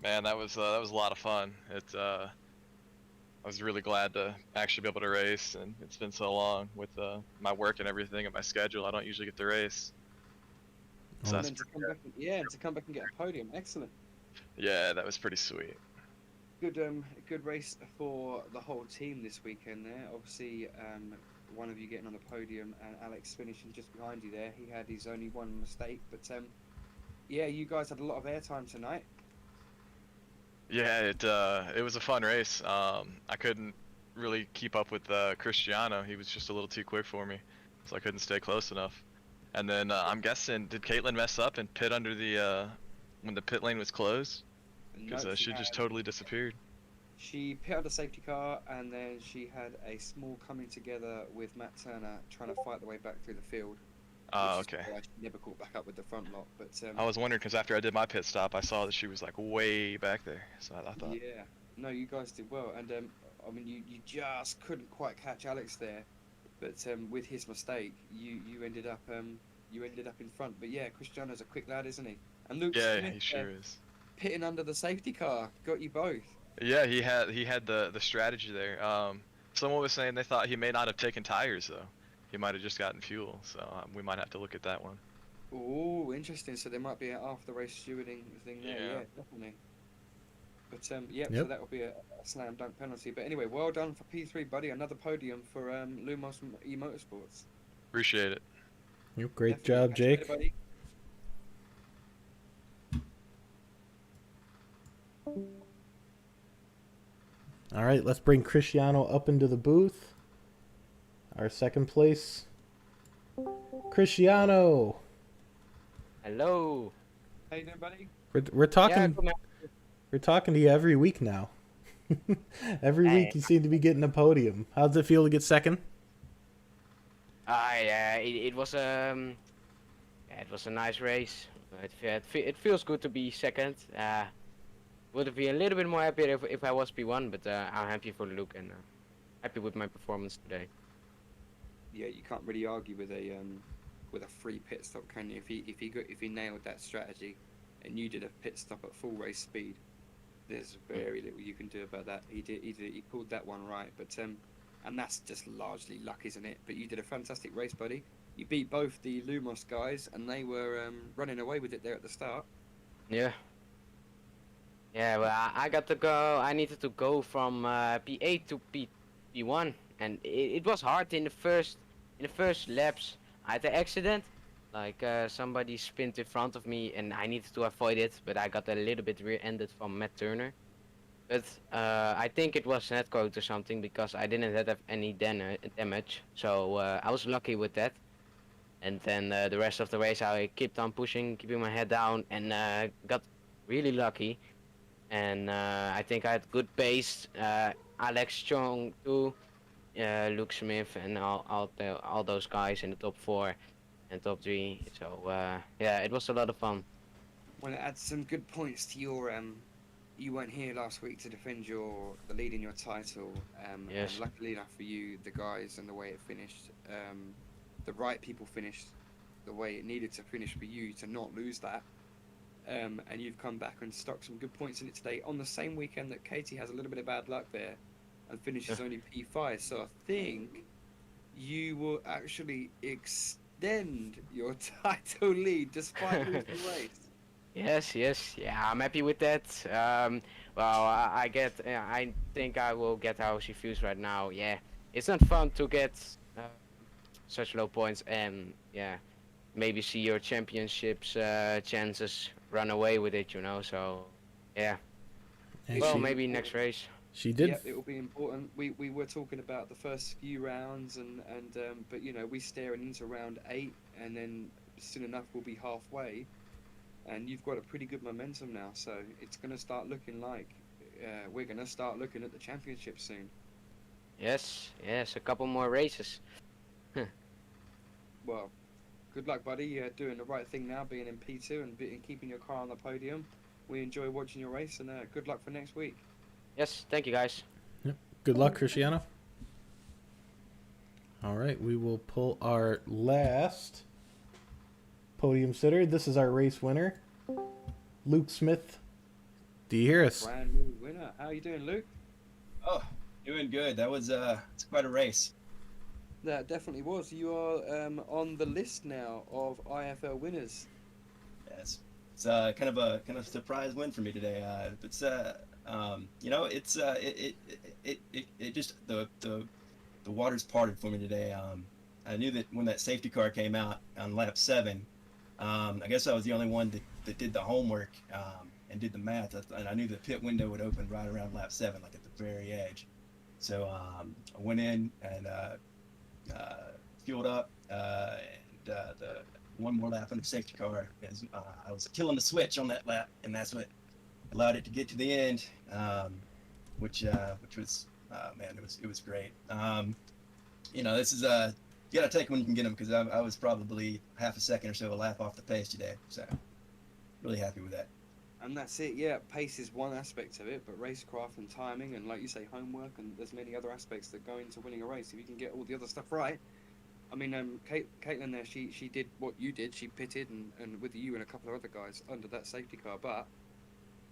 Man, that was a lot of fun. I was really glad to actually be able to race, and it's been so long with my work and everything and my schedule. I don't usually get to race. So And then to come back to come back and get a podium. Excellent. yeah, that was pretty sweet. Good race for the whole team this weekend there. Obviously, one of you getting on the podium and Alex finishing just behind you there. He had his only one mistake, but yeah, you guys had a lot of airtime tonight. Yeah, it was a fun race. I couldn't really keep up with Cristiano. He was just a little too quick for me, so I couldn't stay close enough. And then I'm guessing, did Caitlin mess up and pit under the when the pit lane was closed? Because she just totally disappeared. She pit out the safety car, and then she had a small coming together with Matt Turner trying to fight the way back through the field. Oh, okay. Why she never caught back up with the front lot, but I was wondering because after I did my pit stop, I saw that she was like way back there. So I thought. Yeah, no, you guys did well, and I mean, you just couldn't quite catch Alex there, but with his mistake, you ended up in front. But yeah, Cristiano's a quick lad, isn't he? And Luke Yeah, Smith, he sure is. pitting under the safety car got you both. Yeah, he had the strategy there. Someone was saying they thought he may not have taken tires though. He might have just gotten fuel, so we might have to look at that one. Oh, interesting. So there might be an after race stewarding thing there. Yeah. Yeah, definitely. But yep. So Yep. that will be a slam dunk penalty. But anyway, well done for P3, buddy. Another podium for Lumos Motorsports. Appreciate it. Yep, great Definitely. job, Catch you later, Jake. buddy. All right, let's bring Cristiano up into the booth. Our second place, Cristiano. Hello. How you doing, buddy? We're talking. Yeah, good man. We're talking to you every week now. Every Hey. week you seem to be getting a podium. How's it feel to get second? It was yeah, it was a nice race. It feels good to be second. Would have been a little bit more happy if I was P1, but I'm happy for Luke and happy with my performance today. Yeah, you can't really argue with a free pit stop, can you? If he nailed that strategy, and you did a pit stop at full race speed, there's very little you can do about that. He pulled that one right, but and that's just largely luck, isn't it? But you did a fantastic race, buddy. You beat both the Lumos guys, and they were running away with it there at the start. Yeah. Yeah, well, I got to go. I needed to go from P8 to P1, and it was hard in the first laps. I had an accident, like somebody spinned in front of me, and I needed to avoid it, but I got a little bit rear-ended from Matt Turner. But I think it was netcode or something because I didn't have any damage, so I was lucky with that. And then the rest of the race, I kept on pushing, keeping my head down, and got really lucky. And I think I had good pace. Alex Strong too, Luke Smith, and all those guys in the top 4 and top 3. So yeah, it was a lot of fun. Well, it adds some good points to your You weren't here last week to defend the lead in your title. Yes. And luckily enough for you, the guys and the way it finished, the right people finished the way it needed to finish for you to not lose that. And you've come back and stuck some good points in it today on the same weekend that Katie has a little bit of bad luck there and finishes only P5. So I think you will actually extend your title lead despite losing the race. Yes, yeah, I'm happy with that. Well, I think I will get House Fuse right now. Yeah, it's not fun to get such low points, and yeah, maybe see your championships chances run away with it, you know. So, yeah. And Well, she, maybe next race. she did. Yeah, it will be important. We were talking about the first few rounds, but you know, we're staring into round 8, and then soon enough we'll be halfway. And you've got a pretty good momentum now, so it's going to start looking like we're going to start looking at the championship soon. Yes, a couple more races. Well, good luck, buddy. You're doing the right thing now, being in P2 and keeping your car on the podium. We enjoy watching your race, and good luck for next week. Yes, thank you guys. Yep. Good luck, Cristiano. All right, we will pull our last podium sitter. This is our race winner, Luke Smith. Do you hear us? Brand new winner. How are you doing, Luke? Oh, doing good. That was it's quite a race. That definitely was. You are on the list now of IFL winners. Yes, it's kind of a surprise win for me today. It's you know, it's it just the waters parted for me today. I knew that when that safety car came out on lap 7, I guess I was the only one that did the homework and did the math, and I knew the pit window would open right around lap 7, like at the very edge. So I went in and fueled up, and the one more lap on the safety car. I was killing the switch on that lap, and that's what allowed it to get to the end, which was man, it was great. You know, this is you gotta take when you can get them, because I was probably half a second or so a lap off the pace today, so really happy with that. And that's it, yeah. Pace is one aspect of it, but racecraft and timing, and like you say, homework, and there's many other aspects that go into winning a race. If you can get all the other stuff right, I mean, Caitlin there, she did what you did. She pitted and with you and a couple of other guys under that safety car. But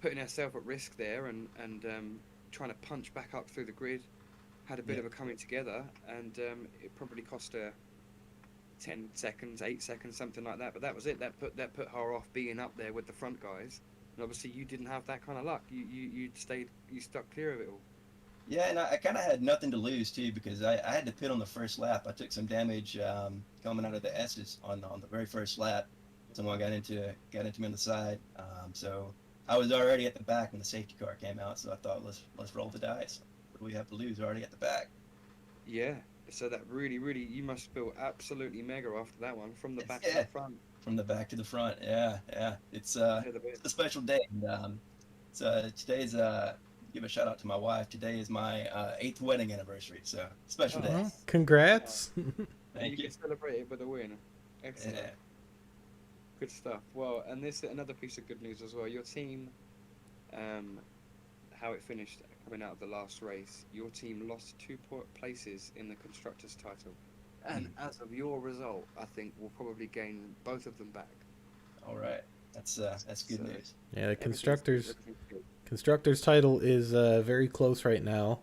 putting herself at risk there and trying to punch back up through the grid. Had a bit of a coming together, and it probably cost her 10 seconds, 8 seconds, something like that. But that was it. That put her off being up there with the front guys. And obviously, you didn't have that kind of luck. You stuck clear of it all. Yeah, and I kind of had nothing to lose too because I had to pit on the first lap. I took some damage coming out of the S's on the very first lap. Someone got into me on the side, so I was already at the back when the safety car came out. So I thought, let's roll the dice. What do we have to lose? We're already at the back. Yeah. So that really, you must feel absolutely mega after that one, from the back to Yeah. the front. From the back to the front. Yeah. It's Yeah, the bit. a special day. And, today's give a shout out to my wife. Today is my 8th wedding anniversary, so special day. Well, congrats. Thank You you. can celebrate it with a win. Excellent. Yeah. Good stuff. Well, and this another piece of good news as well. Your team, how it finished coming out of the last race. Your team lost 2 places in the constructors' title, and as of your result, I think we'll probably gain both of them back. All right. That's good So- news. Yeah, the Everything's good. constructors title is very close right now.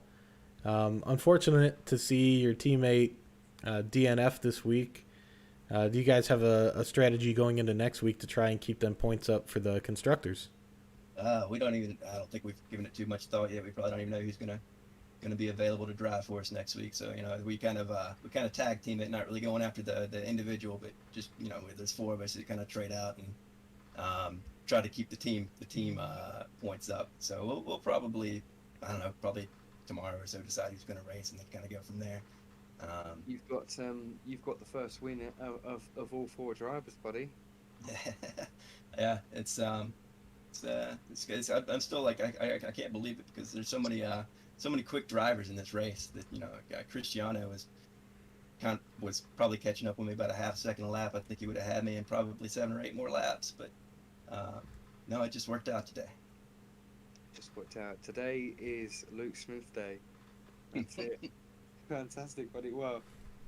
Unfortunate to see your teammate DNF this week. Do you guys have a strategy going into next week to try and keep them points up for the constructors? I don't think we've given it too much thought yet. We probably don't even know who's gonna be available to drive for us next week. So we kind of tag team it, not really going after the individual, but just there's 4 of us that kind of trade out and try to keep the team points up. So we'll probably, I don't know, probably tomorrow or so decide who's going to race and then kind of go from there. You've got the first win of all 4 drivers, buddy. Yeah, it's I'm still like I can't believe it because there's so many quick drivers in this race that Cristiano was probably catching up with me about a half second a lap. I think he would have had me in probably 7 or 8 more laps, but no, it just worked out today. Just worked out. Today is Luke Smith Day. That's it. Fantastic, buddy. Well,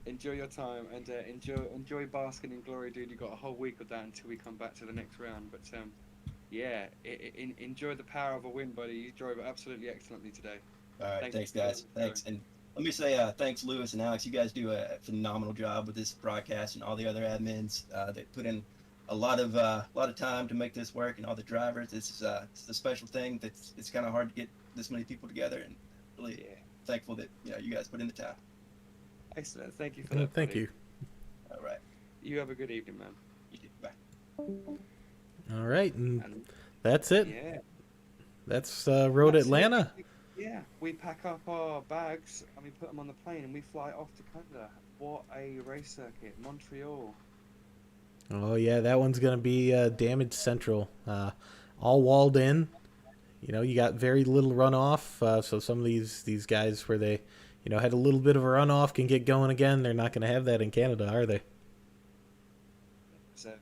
enjoy your time and enjoy basking in glory, dude. You got a whole week of that until we come back to the next round. But yeah, enjoy the power of a win, buddy. You drove absolutely excellently today. All right, Thank thanks you. guys. Thanks, and let me say thanks, Lewis and Alex. You guys do a phenomenal job with this broadcast, and all the other admins that put in a lot of time to make this work, and all the drivers. It's a special thing. It's kind of hard to get this many people together, and really thankful that you guys put in the time. Excellent. Thank you for that. Thank buddy. you. All right, You have a good evening, man. you too. Bye. All right, and And that's it. yeah. That's Road That's it. Atlanta. Yeah, we pack up our bags and we put them on the plane and we fly off to Canada. What a race circuit, Montreal. Oh yeah, that one's gonna be damage central. All walled in. You got very little runoff. So some of these guys where they, had a little bit of a runoff can get going again. They're not gonna have that in Canada, are they? So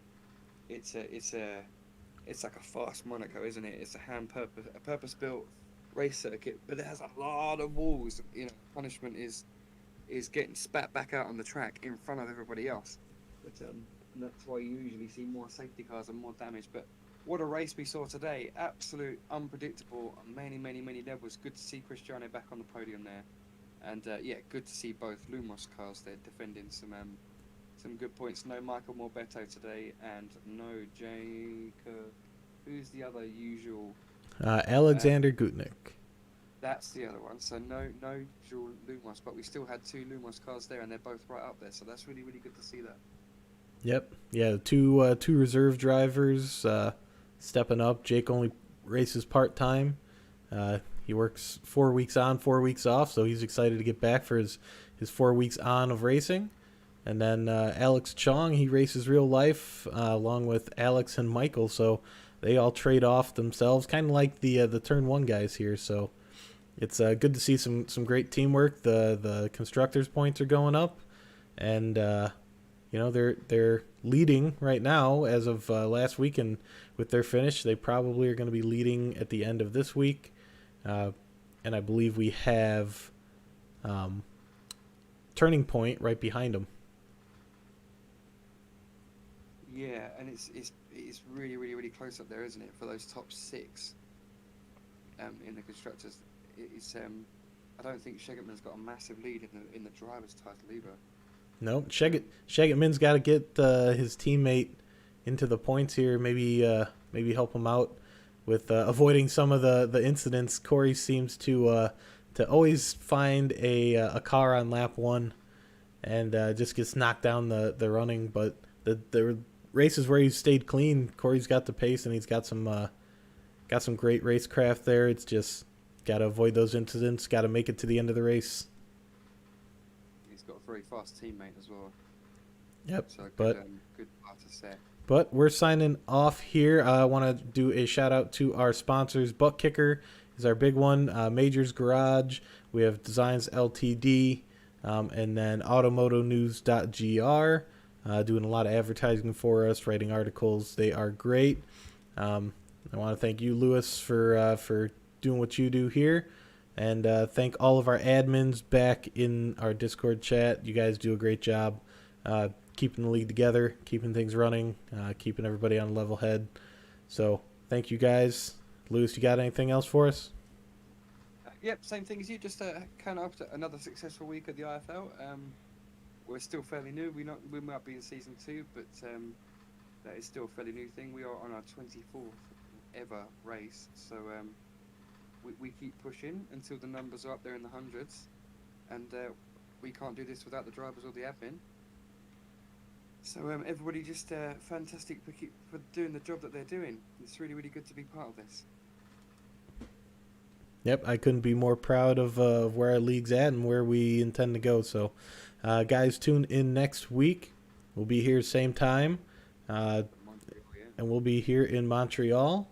it's like a fast Monaco, isn't it? It's a purpose-built race circuit, but it has a lot of walls. Punishment is getting spat back out on the track in front of everybody else. But that's why you usually see more safety cars and more damage. But what a race we saw today! Absolute unpredictable on many levels. Good to see Cristiano back on the podium there, and good to see both Lumos cars there defending some good points. No Michael Morbeto today, and no Jacob. Who's the other usual? Alexander Gutnick. That's the other one. So no dual Lumos, but we still had 2 Lumos cars there, and they're both right up there. So that's really good to see that. Yep. Yeah, two reserve drivers stepping up. Jake only races part-time. He works 4 weeks on, 4 weeks off, so he's excited to get back for his 4 weeks on of racing. And then Alex Chong, he races real life along with Alex and Michael, so they all trade off themselves, kind of like the Turn 1 guys here. So it's good to see some great teamwork. The constructors' points are going up, and they're leading right now as of last week, and with their finish, they probably are going to be leading at the end of this week. And I believe we have Turning Point right behind them. Yeah, and it's really close up there, isn't it, for those top 6? in the constructors. It's I don't think Shegetman's got a massive lead in the drivers' title either. No, Shegetman's got to get his teammate into the points here. Maybe help him out with avoiding some of the incidents. Corey seems to always find a car on lap 1 and just gets knocked down the running. But the races where he's stayed clean, Corey's got the pace and he's got some great racecraft there. It's just got to avoid those incidents. Got to make it to the end of the race. He's got a very fast teammate as well. Yep, So but good part to set. But we're signing off here. I want to do a shout out to our sponsors. Butt Kicker is our big one. Majors Garage. We have Designs Ltd. And then automotonews.gr. Doing a lot of advertising for us, writing articles. They are great. I want to thank you, Lewis, for doing what you do here. And thank all of our admins back in our Discord chat. You guys do a great job. Keeping the league together, keeping things running, keeping everybody on a level head. So thank you guys. Lewis, you got anything else for us? Yep, same thing as you. Just kind of after another successful week at the IFL. We're still fairly new. We might be in season 2, but that is still a fairly new thing. We are on our 24th ever race, so we keep pushing until the numbers are up there in the hundreds, and we can't do this without the drivers or the admin. So everybody just fantastic for doing the job that they're doing. It's really, really good to be part of this. Yep, I couldn't be more proud of where our league's at and where we intend to go. So, guys, tune in next week. We'll be here same time, and we'll be here in Montreal.